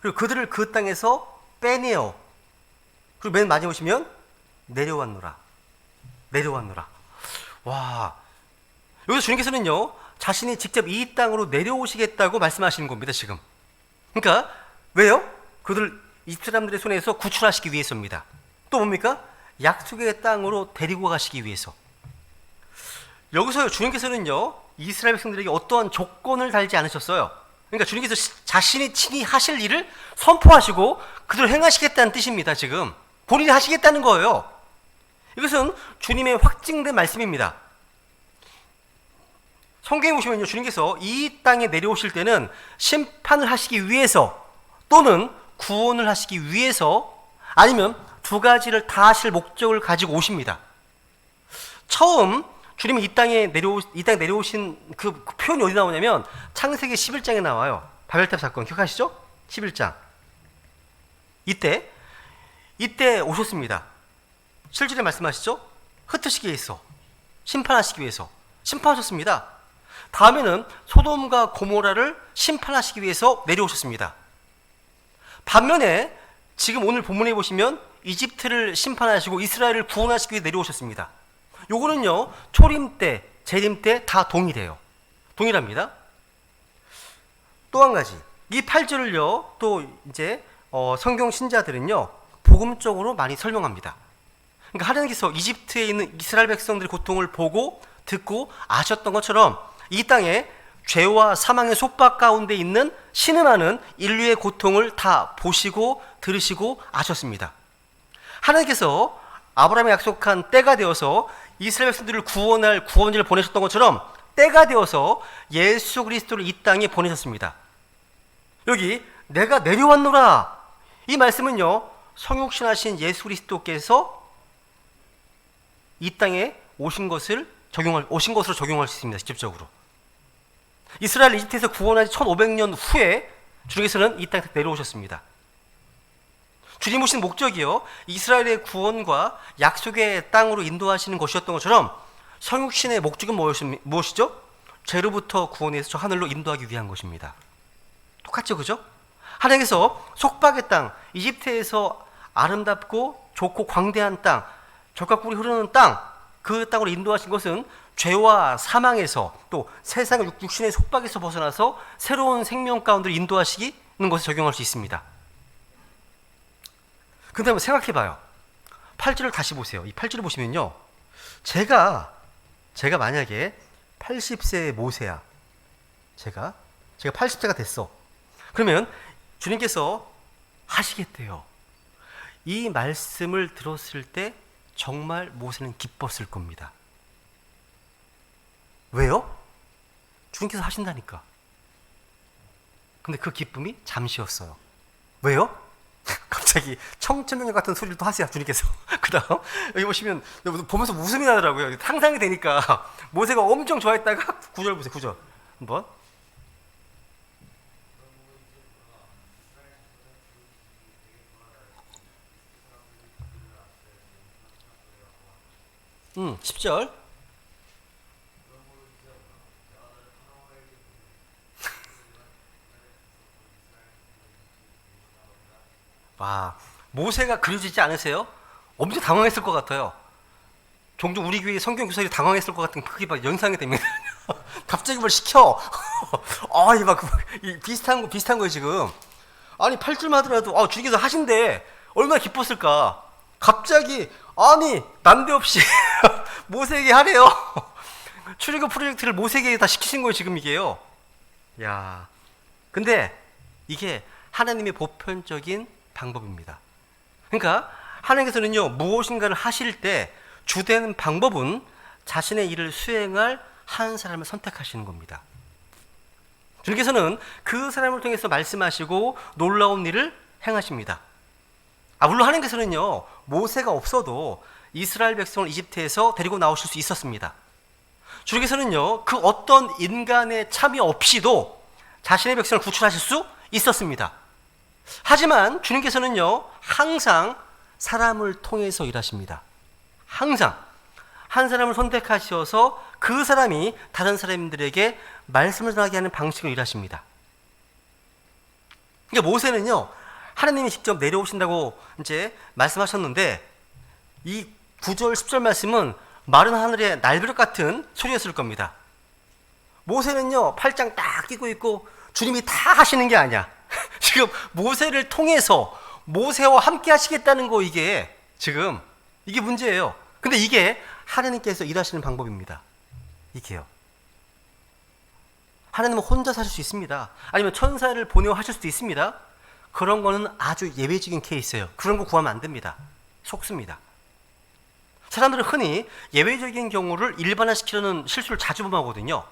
그리고 그들을 그 땅에서 빼내어, 그리고 맨 마지막에 보시면 내려왔노라. 와, 여기서 주님께서는요, 자신이 직접 이 땅으로 내려오시겠다고 말씀하시는 겁니다, 지금. 그러니까 왜요? 그들을 이집트 사람들의 손에서 구출하시기 위해서입니다. 또 뭡니까? 약속의 땅으로 데리고 가시기 위해서. 여기서 주님께서는요, 이스라엘 백성들에게 어떠한 조건을 달지 않으셨어요. 그러니까 주님께서 자신이 친히 하실 일을 선포하시고 그들을 행하시겠다는 뜻입니다. 지금 본인이 하시겠다는 거예요. 이것은 주님의 확증된 말씀입니다. 성경에 보시면요, 주님께서 이 땅에 내려오실 때는 심판을 하시기 위해서, 또는 구원을 하시기 위해서, 아니면 두 가지를 다 하실 목적을 가지고 오십니다. 처음 주님이 이 땅에 내려오신 그 표현이 어디 나오냐면 창세기 11장에 나와요. 바벨탑 사건 기억하시죠? 11장. 이때 오셨습니다. 7절에 말씀하시죠? 흩으시기 위해서, 심판하시기 위해서 심판하셨습니다. 다음에는 소돔과 고모라를 심판하시기 위해서 내려오셨습니다. 반면에 지금 오늘 본문에 보시면 이집트를 심판하시고 이스라엘을 구원하시기 위해 내려오셨습니다. 요거는요, 초림 때, 재림 때 다 동일합니다. 또 한 가지, 이 8절을요, 또 이제 성경 신자들은요, 복음적으로 많이 설명합니다. 그러니까 하나님께서 이집트에 있는 이스라엘 백성들의 고통을 보고 듣고 아셨던 것처럼 이 땅에 죄와 사망의 속박 가운데 있는 신음하는 인류의 고통을 다 보시고 들으시고 아셨습니다. 하나님께서 아브라함에 약속한 때가 되어서 이스라엘 백성들을 구원할 구원자를 보내셨던 것처럼 때가 되어서 예수 그리스도를 이 땅에 보내셨습니다. 여기 내가 내려왔노라, 이 말씀은요, 성육신하신 예수 그리스도께서 이 땅에 오신 것으로 적용할 수 있습니다. 직접적으로 이스라엘 이집트에서 구원한 1500년 후에 주님께서는 이 땅에 내려오셨습니다. 주님 오신 목적이요, 이스라엘의 구원과 약속의 땅으로 인도하시는 것이었던 것처럼 성육신의 목적은 무엇이죠? 죄로부터 구원해서 저 하늘로 인도하기 위한 것입니다. 똑같죠, 그죠? 하나님께서 속박의 땅, 이집트에서 아름답고 좋고 광대한 땅, 젖과 꿀이 흐르는 땅, 그 땅으로 인도하신 것은 죄와 사망에서, 또 세상의 육신의 속박에서 벗어나서 새로운 생명 가운데로 인도하시는 것에 적용할 수 있습니다. 근데 한번 생각해봐요. 8절을 다시 보세요. 이 8절을 보시면요, 제가 만약에 80세의 모세야, 제가 80세가 됐어. 그러면 주님께서 하시겠대요. 이 말씀을 들었을 때 정말 모세는 기뻤을 겁니다. 왜요? 주님께서 하신다니까. 근데 그 기쁨이 잠시였어요. 왜요? 갑자기 청천벽력 같은 소리를 또 하세요, 주님께서. 그 다음 여기 보시면 보면서 웃음이 나더라고요. 상상이 되니까 모세가 엄청 좋아했다가 9절 보세요. 9절 한번. 응, 10절. 와, 모세가 그려지지 않으세요? 엄청 당황했을 것 같아요. 종종 우리 교회 성경 교사들이 당황했을 것 같은 그게 막 연상이 됩니다. 갑자기 뭘 시켜? 비슷한 거예요, 지금. 아니, 8줄만 하더라도, 주님께서 하신대. 얼마나 기뻤을까? 갑자기, 난데없이 모세에게 하래요. 출애굽 프로젝트를 모세에게 다 시키신 거예요, 지금 이게요. 야, 근데 이게 하나님의 보편적인 방법입니다. 그러니까 하나님께서는요, 무엇인가를 하실 때 주된 방법은 자신의 일을 수행할 한 사람을 선택하시는 겁니다. 주님께서는 그 사람을 통해서 말씀하시고 놀라운 일을 행하십니다. 물론 하나님께서는요, 모세가 없어도 이스라엘 백성을 이집트에서 데리고 나오실 수 있었습니다. 주님께서는요, 그 어떤 인간의 참여 없이도 자신의 백성을 구출하실 수 있었습니다. 하지만 주님께서는요, 항상 사람을 통해서 일하십니다. 항상 한 사람을 선택하셔서 그 사람이 다른 사람들에게 말씀을 전하게 하는 방식으로 일하십니다. 그러니까 모세는요, 하나님이 직접 내려오신다고 이제 말씀하셨는데, 이 9절, 10절 말씀은 마른 하늘의 날벼락 같은 소리였을 겁니다. 모세는요, 팔짱 딱 끼고 있고 주님이 다 하시는 게 아니야. 지금 모세를 통해서 모세와 함께 하시겠다는 거, 이게 지금 이게 문제예요. 근데 이게 하나님께서 일하시는 방법입니다. 이게요. 하나님은 혼자 사실 수 있습니다. 아니면 천사를 보내어 하실 수도 있습니다. 그런 거는 아주 예외적인 케이스예요. 그런 거 구하면 안 됩니다. 속습니다. 사람들은 흔히 예외적인 경우를 일반화시키려는 실수를 자주 범하거든요.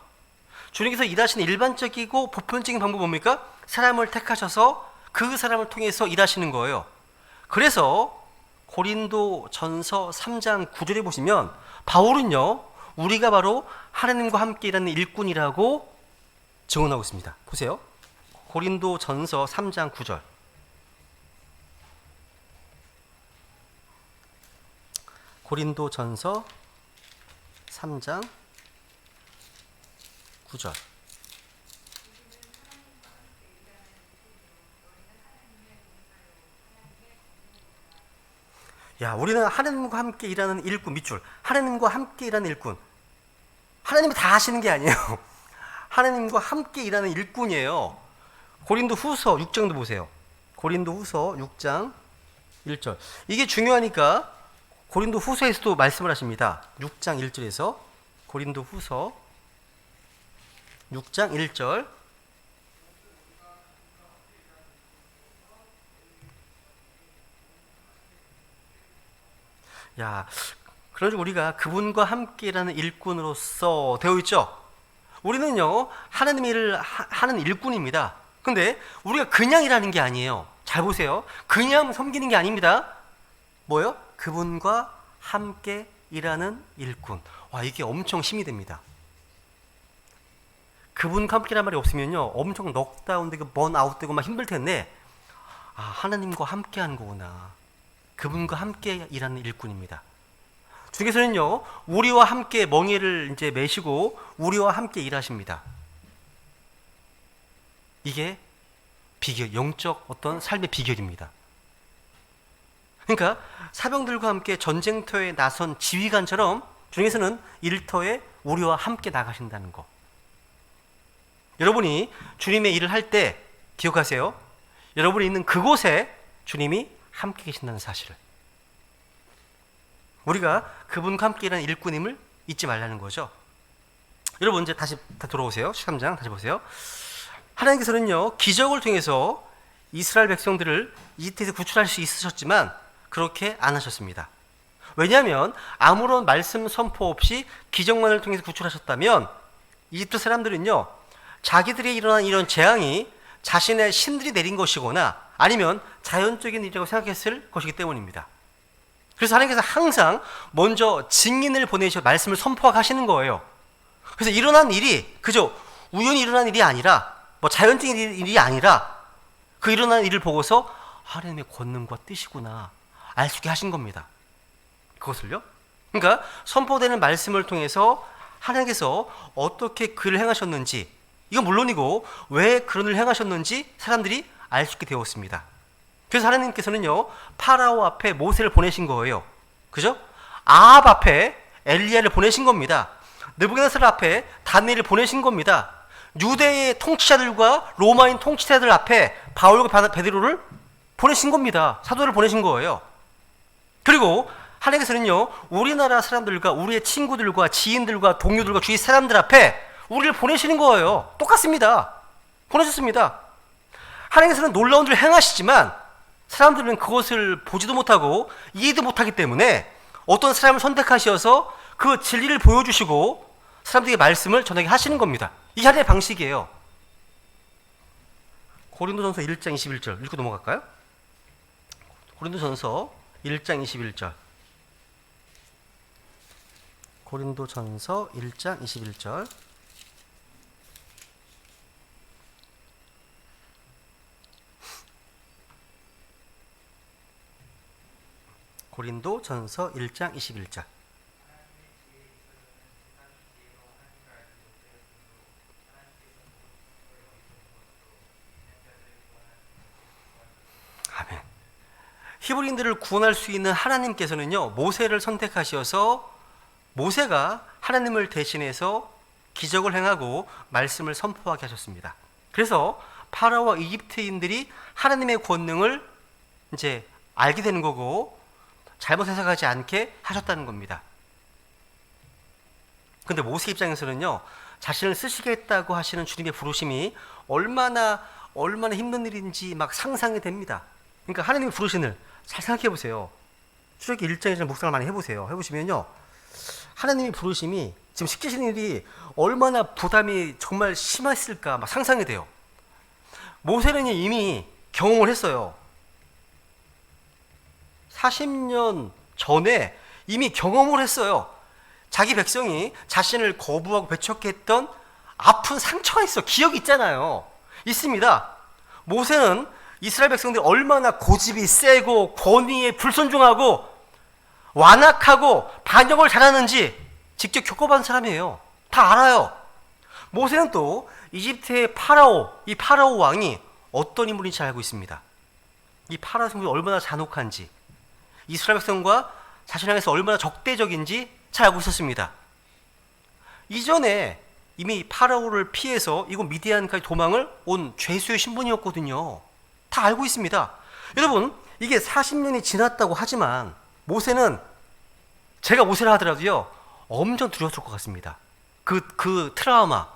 주님께서 일하시는 일반적이고 보편적인 방법은 뭡니까? 사람을 택하셔서 그 사람을 통해서 일하시는 거예요. 그래서 고린도 전서 3장 9절에 보시면 바울은요, 우리가 바로 하나님과 함께 일하는 일꾼이라고 증언하고 있습니다. 보세요. 고린도 전서 3장 9절. 고린도 전서 3장 9절. 야, 우리는 하나님과 함께 일하는 일꾼, 밑줄. 하나님과 함께 일하는 일꾼. 하나님이 다 하시는 게 아니에요. 하나님과 함께 일하는 일꾼이에요. 고린도 후서 6장도 보세요. 고린도 후서 6장 1절. 이게 중요하니까 고린도 후서에서도 말씀을 하십니다. 6장 1절에서 고린도 후서 6장 1절. 야, 그러니 우리가 그분과 함께 일하는 일꾼으로서 되어 있죠. 우리는요, 하나님의 일을 하는 일꾼입니다. 근데 우리가 그냥 일하는 게 아니에요. 잘 보세요. 그냥 섬기는 게 아닙니다. 뭐예요? 그분과 함께 일하는 일꾼. 와, 이게 엄청 힘이 됩니다. 그분과 함께라는 말이 없으면요, 엄청 넉다운되고 번아웃되고 막 힘들 텐데, 하나님과 함께 하는 거구나. 그분과 함께 일하는 일꾼입니다. 주께서는요, 우리와 함께 멍에를 이제 메시고 우리와 함께 일하십니다. 이게 비결, 영적 어떤 삶의 비결입니다. 그러니까 사병들과 함께 전쟁터에 나선 지휘관처럼 주님께서는 일터에 우리와 함께 나가신다는 거. 여러분이 주님의 일을 할 때 기억하세요. 여러분이 있는 그곳에 주님이 함께 계신다는 사실을. 우리가 그분과 함께 일하는 일꾼임을 잊지 말라는 거죠. 여러분, 이제 다시 돌아오세요. 13장 다시 보세요. 하나님께서는요, 기적을 통해서 이스라엘 백성들을 이집트에서 구출할 수 있으셨지만 그렇게 안 하셨습니다. 왜냐하면 아무런 말씀 선포 없이 기적만을 통해서 구출하셨다면 이집트 사람들은요, 자기들이 일어난 이런 재앙이 자신의 신들이 내린 것이거나 아니면 자연적인 일이라고 생각했을 것이기 때문입니다. 그래서 하나님께서 항상 먼저 증인을 보내셔 말씀을 선포하시는 거예요. 그래서 일어난 일이 그저 우연히 일어난 일이 아니라 뭐 자연적인 일이 아니라 그 일어난 일을 보고서 하나님의 권능과 뜻이구나 알 수 있게 하신 겁니다. 그것을요. 그러니까 선포되는 말씀을 통해서 하나님께서 어떻게 그 일을 행하셨는지, 이건 물론이고 왜 그런 일을 행하셨는지 사람들이 알 수 있게 되었습니다. 그래서 하나님께서는요, 파라오 앞에 모세를 보내신 거예요. 그죠? 아합 앞에 엘리야를 보내신 겁니다. 느부갓네살 앞에 다니엘을 보내신 겁니다. 유대의 통치자들과 로마인 통치자들 앞에 바울과 베드로를 보내신 겁니다. 사도를 보내신 거예요. 그리고 하나님께서는요, 우리나라 사람들과 우리의 친구들과 지인들과 동료들과 주위 사람들 앞에 우리를 보내시는 거예요. 똑같습니다. 보내셨습니다. 하나님께서는 놀라운 일을 행하시지만 사람들은 그것을 보지도 못하고 이해도 못하기 때문에 어떤 사람을 선택하셔서 그 진리를 보여주시고 사람들에게 말씀을 전하게 하시는 겁니다. 이게 하나님의 방식이에요. 고린도전서 1장 21절 읽고 넘어갈까요? 고린도전서 1장 21절. 고린도전서 1장 21절. 고린도전서 1장 21절. 아멘. 히브리인들을 구원할 수 있는 하나님께서는요, 모세를 선택하셔서 모세가 하나님을 대신해서 기적을 행하고 말씀을 선포하게 하셨습니다. 그래서 파라오와 이집트인들이 하나님의 권능을 이제 알게 되는 거고 잘못 해석하지 않게 하셨다는 겁니다. 근데 모세 입장에서는요, 자신을 쓰시겠다고 하시는 주님의 부르심이 얼마나 힘든 일인지 막 상상이 됩니다. 그러니까 하나님이 부르신 일 잘 생각해 보세요. 출애굽기 1장에 묵상을 많이 해보세요. 해보시면요, 하나님이 부르심이 지금 시키시는 일이 얼마나 부담이 정말 심했을까 막 상상이 돼요. 모세는 이미 경험을 했어요. 40년 전에 이미 경험을 했어요. 자기 백성이 자신을 거부하고 배척해 했던 아픈 상처가 있어. 기억이 있잖아요. 있습니다. 모세는 이스라엘 백성들이 얼마나 고집이 세고 권위에 불순종하고 완악하고 반역을 잘하는지 직접 겪어본 사람이에요. 다 알아요. 모세는 또 이집트의 이 파라오 왕이 어떤 인물인지 잘 알고 있습니다. 이 파라오 성이 얼마나 잔혹한지, 이스라엘 백성과 자신을 향해서 얼마나 적대적인지 잘 알고 있었습니다. 이전에 이미 파라오를 피해서 이곳 미디안까지 도망을 온 죄수의 신분이었거든요. 다 알고 있습니다. 여러분, 이게 40년이 지났다고 하지만 모세는, 제가 모세라 하더라도요, 엄청 두려웠을 것 같습니다. 그 트라우마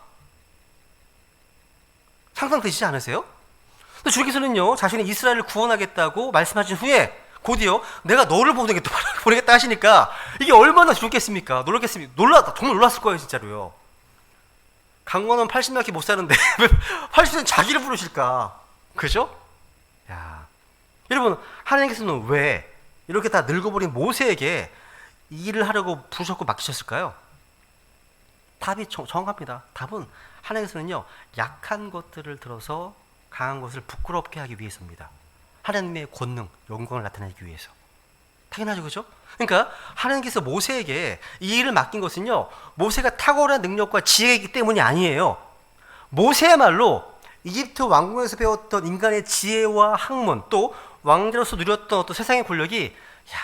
상상되시지 않으세요? 근데 주님께서는요, 자신이 이스라엘을 구원하겠다고 말씀하신 후에 곧이요, 내가 너를 보내겠다 하시니까 이게 얼마나 좋겠습니까? 정말 놀랐을 거예요, 진짜로요. 강원은 80년밖에 못 사는데 왜 80년 자기를 부르실까? 그죠? 야, 여러분, 하나님께서는 왜 이렇게 다 늙어버린 모세에게 이 일을 하려고 부르셨고 맡기셨을까요? 답이 정확합니다. 답은 하나님께서는요, 약한 것들을 들어서 강한 것을 부끄럽게 하기 위해서입니다. 하나님의 권능, 영광을 나타내기 위해서. 당연하죠, 그죠? 그러니까 하나님께서 모세에게 이 일을 맡긴 것은요, 모세가 탁월한 능력과 지혜가 있기 때문이 아니에요. 모세야말로 이집트 왕궁에서 배웠던 인간의 지혜와 학문, 또 왕자로서 누렸던 어떤 세상의 권력이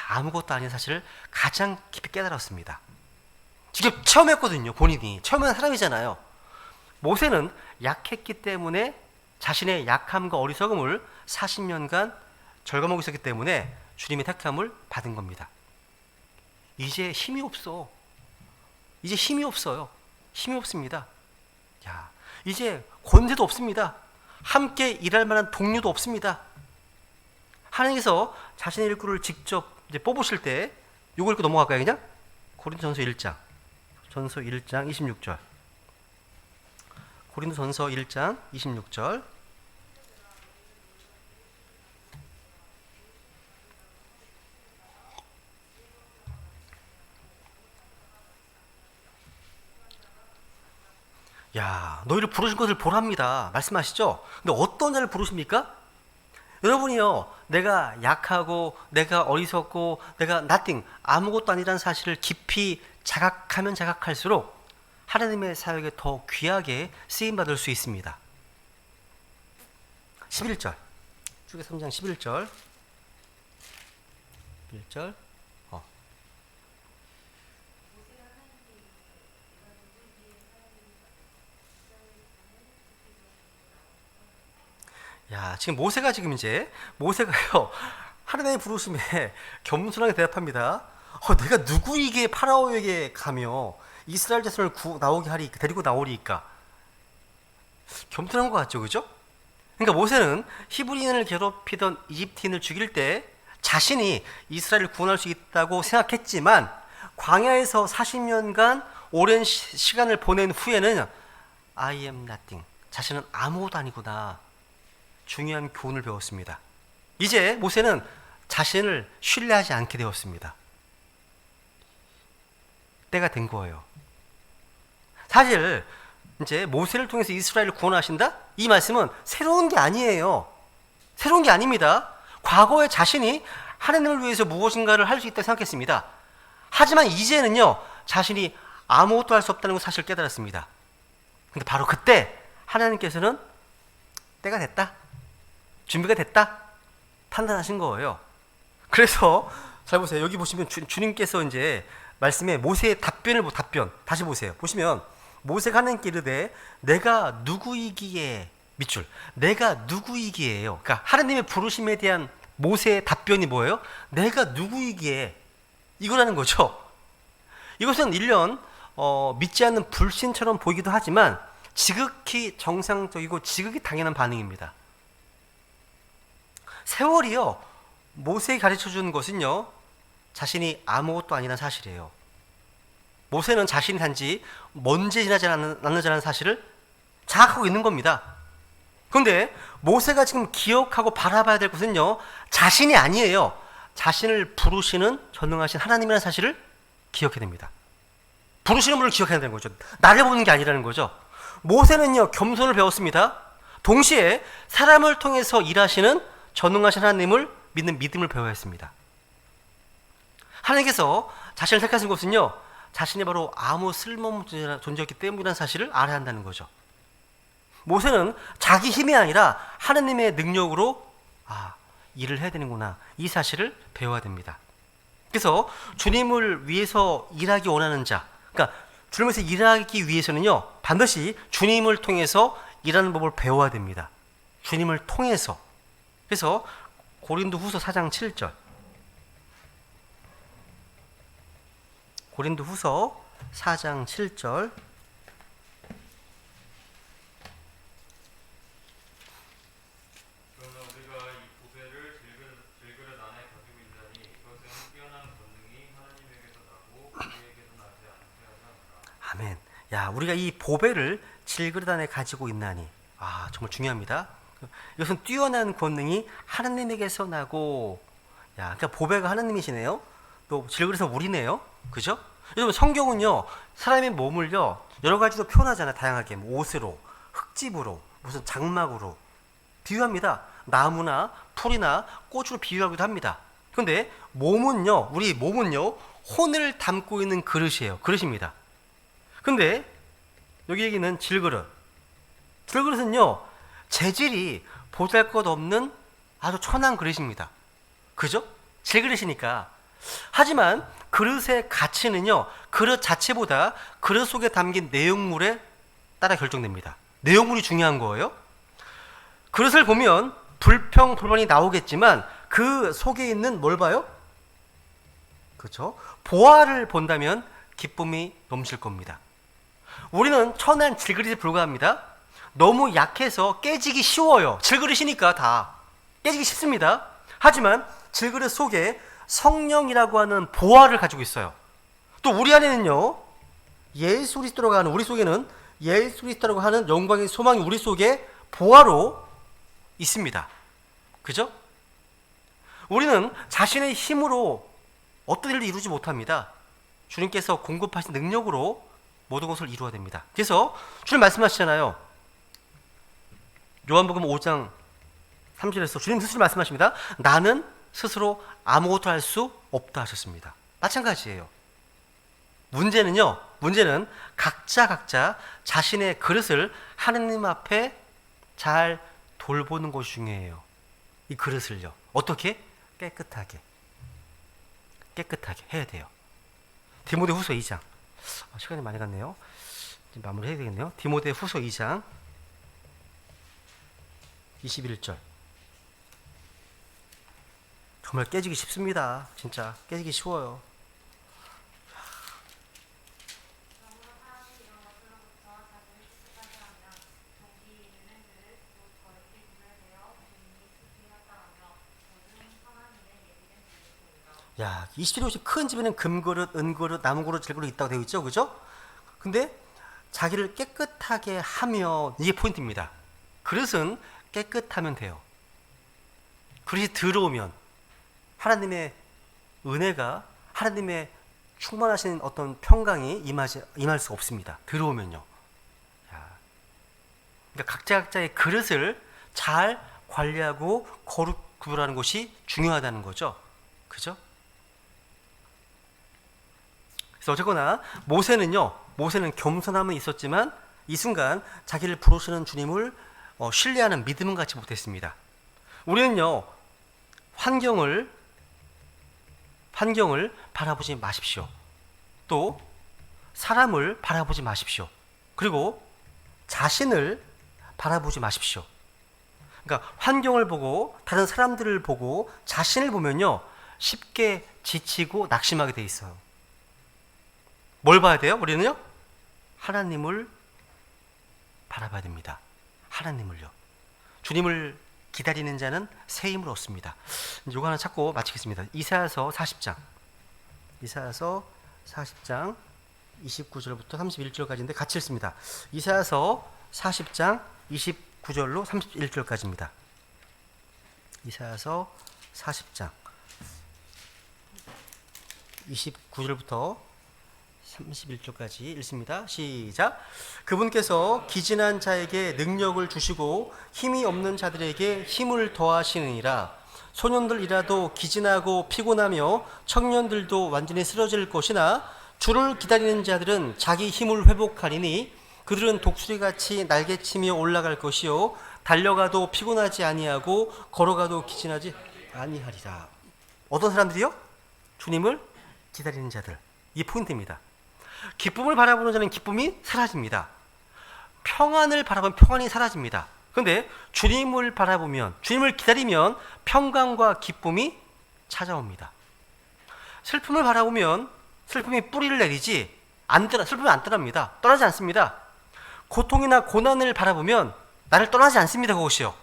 아무것도 아닌 사실을 가장 깊이 깨달았습니다. 직접 체험했거든요. 본인이 체험한 사람이잖아요. 모세는 약했기 때문에 자신의 약함과 어리석음을 40년간 절감하고 있었기 때문에 주님의 택함을 받은 겁니다. 이제 힘이 없어. 이제 힘이 없어요. 힘이 없습니다. 이제 권세도 없습니다. 함께 일할 만한 동료도 없습니다. 하나님께서 자신의 일꾼을 직접 이제 뽑으실 때 요거 읽고 넘어갈까요? 그냥 고린도전서 1장 26절. 고린도전서 1장 26절. 야, 너희를 부르신 것을 보랍니다. 말씀하시죠? 근데 어떤 자를 부르십니까? 여러분이요, 내가 약하고, 내가 어리석고, 내가 nothing, 아무것도 아니라는 사실을 깊이 자각하면 자각할수록 하나님의 사역에 더 귀하게 쓰임받을 수 있습니다. 11절. 출애굽기 3장 11절. 11절. 야, 지금 모세가요, 하나님의 부르심에 겸손하게 대답합니다. 내가 누구에게 파라오에게 가며 이스라엘 자손을 데리고 나오리까? 겸손한 것 같죠, 그죠? 그러니까 모세는 히브리인을 괴롭히던 이집트인을 죽일 때 자신이 이스라엘을 구원할 수 있다고 생각했지만 광야에서 40년간 오랜 시간을 보낸 후에는 I am nothing, 자신은 아무것도 아니구나, 중요한 교훈을 배웠습니다. 이제 모세는 자신을 신뢰하지 않게 되었습니다. 때가 된 거예요. 사실 이제 모세를 통해서 이스라엘을 구원하신다? 이 말씀은 새로운 게 아니에요. 새로운 게 아닙니다. 과거에 자신이 하나님을 위해서 무엇인가를 할 수 있다고 생각했습니다. 하지만 이제는요, 자신이 아무것도 할 수 없다는 걸 사실 깨달았습니다. 근데 바로 그때 하나님께서는 때가 됐다, 준비가 됐다 판단하신 거예요. 그래서 잘 보세요. 여기 보시면 주님께서 이제 말씀에 모세의 답변 다시 보세요. 보시면 모세가 하나님께 이르되 내가 누구이기에, 밑줄, 내가 누구이기에요. 그러니까 하나님의 부르심에 대한 모세의 답변이 뭐예요? 내가 누구이기에, 이거라는 거죠. 이것은 일련 믿지 않는 불신처럼 보이기도 하지만 지극히 정상적이고 지극히 당연한 반응입니다. 세월이요, 모세가 가르쳐준 것은요, 자신이 아무것도 아니라는 사실이에요. 모세는 자신이 단지 먼지 지나지 않는 자라는 사실을 자각하고 있는 겁니다. 그런데 모세가 지금 기억하고 바라봐야 될 것은요, 자신이 아니에요. 자신을 부르시는 전능하신 하나님이라는 사실을 기억해야 됩니다. 부르시는 분을 기억해야 되는 거죠. 나를 보는 게 아니라는 거죠. 모세는요, 겸손을 배웠습니다. 동시에 사람을 통해서 일하시는 전능하신 하나님을 믿는 믿음을 배워야 했습니다. 하나님께서 자신을 택하신 것은요, 자신이 바로 아무 쓸모없는 존재였기 때문이라는 사실을 알아야 한다는 거죠. 모세는 자기 힘이 아니라 하나님의 능력으로 일을 해야 되는구나, 이 사실을 배워야 됩니다. 그래서 주님을 위해서 일하기 원하는 자, 그러니까 주님을 위해서 일하기 위해서는요, 반드시 주님을 통해서 일하는 법을 배워야 됩니다. 주님을 통해서. 그래서 고린도후서 4장 7절. 고린도후서 4장 7절. 그러나 우리가 이 보배를 질그릇 안에 가지고 있나니 이것은 뛰어난 권능이 하나님에게서 나고 우리에게서 나지 않게 하자. 아멘. 야, 우리가 이 보배를 질그릇 안에 가지고 있나니, 정말 중요합니다. 이것은 뛰어난 권능이 하나님에게서 나고, 그러니까 보배가 하나님이시네요. 또 질그릇은 우리네요. 그죠? 여러분, 성경은요, 사람의 몸을요, 여러 가지로 표현하잖아요. 다양하게. 옷으로, 흙집으로, 무슨 장막으로 비유합니다. 나무나 풀이나 꽃으로 비유하기도 합니다. 그런데 우리 몸은요, 혼을 담고 있는 그릇입니다. 근데 여기 얘기는 질그릇. 질그릇은요, 재질이 보잘것없는 아주 천한 그릇입니다. 그죠? 질그릇이니까. 하지만 그릇의 가치는요, 그릇 자체보다 그릇 속에 담긴 내용물에 따라 결정됩니다. 내용물이 중요한 거예요. 그릇을 보면 불평불만이 나오겠지만 그 속에 있는 뭘 봐요? 그렇죠? 보화를 본다면 기쁨이 넘칠 겁니다. 우리는 천한 질그릇에 불과합니다. 너무 약해서 깨지기 쉬워요. 질그릇이니까 다 깨지기 쉽습니다. 하지만 질그릇 속에 성령이라고 하는 보화를 가지고 있어요. 또 우리 안에는요, 예수 그리스도라고 하는, 우리 속에는 예수 그리스도라고 하는 영광의 소망이 우리 속에 보화로 있습니다. 그죠? 우리는 자신의 힘으로 어떤 일을 이루지 못합니다. 주님께서 공급하신 능력으로 모든 것을 이루어야 됩니다. 그래서 주님 말씀하시잖아요. 요한복음 5장 3절에서 주님 스스로 말씀하십니다. 나는 스스로 아무것도 할 수 없다 하셨습니다. 마찬가지예요. 문제는 각자 자신의 그릇을 하느님 앞에 잘 돌보는 것이 중요해요. 이 그릇을요. 어떻게? 깨끗하게 해야 돼요. 디모데후서 2장. 시간이 많이 갔네요. 이제 마무리해야 되겠네요. 디모데후서 2장 21절. 정말 깨지기 쉽습니다. 진짜 깨지기 쉬워요. 야, 27호 큰 집에는 금그릇, 은그릇, 나무그릇, 질그릇 있다고 되어 있죠, 그죠? 근데 자기를 깨끗하게 하면, 이게 포인트입니다. 그릇은 깨끗하면 돼요. 그릇이 더러우면 하나님의 은혜가, 하나님의 충만하신 어떤 평강이 임할 수가 없습니다. 더러우면요. 그러니까 각자의 그릇을 잘 관리하고 거룩 구분하는 것이 중요하다는 거죠. 그죠? 그래서 어쨌거나 모세는 겸손함은 있었지만 이 순간 자기를 부르시는 주님을 신뢰하는 믿음은 갖지 못했습니다. 우리는요, 환경을 바라보지 마십시오. 또 사람을 바라보지 마십시오. 그리고 자신을 바라보지 마십시오. 그러니까 환경을 보고 다른 사람들을 보고 자신을 보면요, 쉽게 지치고 낙심하게 돼 있어요. 뭘 봐야 돼요? 우리는요, 하나님을 바라봐야 됩니다. 하나님을요. 주님을 기다리는 자는 새 힘을 얻습니다. 이거 하나 찾고 마치겠습니다. 이사야서 40장 29절부터 31절까지인데 같이 읽습니다. 이사야서 40장 29절로 31절까지입니다. 이사야서 40장 29절부터 31절까지 읽습니다. 시작. 그분께서 기진한 자에게 능력을 주시고 힘이 없는 자들에게 힘을 더하시느니라. 소년들이라도 기진하고 피곤하며 청년들도 완전히 쓰러질 것이나 주를 기다리는 자들은 자기 힘을 회복하리니 그들은 독수리같이 날개치며 올라갈 것이요 달려가도 피곤하지 아니하고 걸어가도 기진하지 아니하리라. 어떤 사람들이요? 주님을 기다리는 자들. 이게 포인트입니다. 기쁨을 바라보는 자는 기쁨이 사라집니다. 평안을 바라보면 평안이 사라집니다. 그런데 주님을 바라보면, 주님을 기다리면 평강과 기쁨이 찾아옵니다. 슬픔을 바라보면 슬픔이 뿌리를 내리지 슬픔이 안 떠납니다. 떠나지 않습니다. 고통이나 고난을 바라보면 나를 떠나지 않습니다. 그것이요.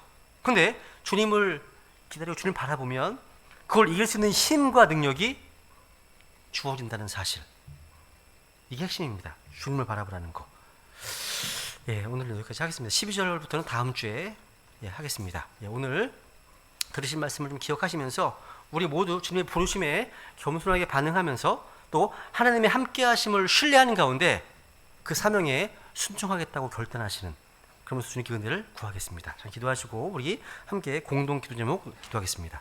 그런데 주님을 기다리고 주님을 바라보면 그걸 이길 수 있는 힘과 능력이 주어진다는 사실. 이게 핵심입니다. 주님을 바라보라는 거. 예, 오늘은 여기까지 하겠습니다. 12절부터는 다음 주에 하겠습니다. 오늘 들으신 말씀을 좀 기억하시면서 우리 모두 주님의 부르심에 겸손하게 반응하면서 또 하나님의 함께하심을 신뢰하는 가운데 그 사명에 순종하겠다고 결단하시는, 그러면서 주님께 은혜를 구하겠습니다. 자, 기도하시고 우리 함께 공동 기도 제목 기도하겠습니다.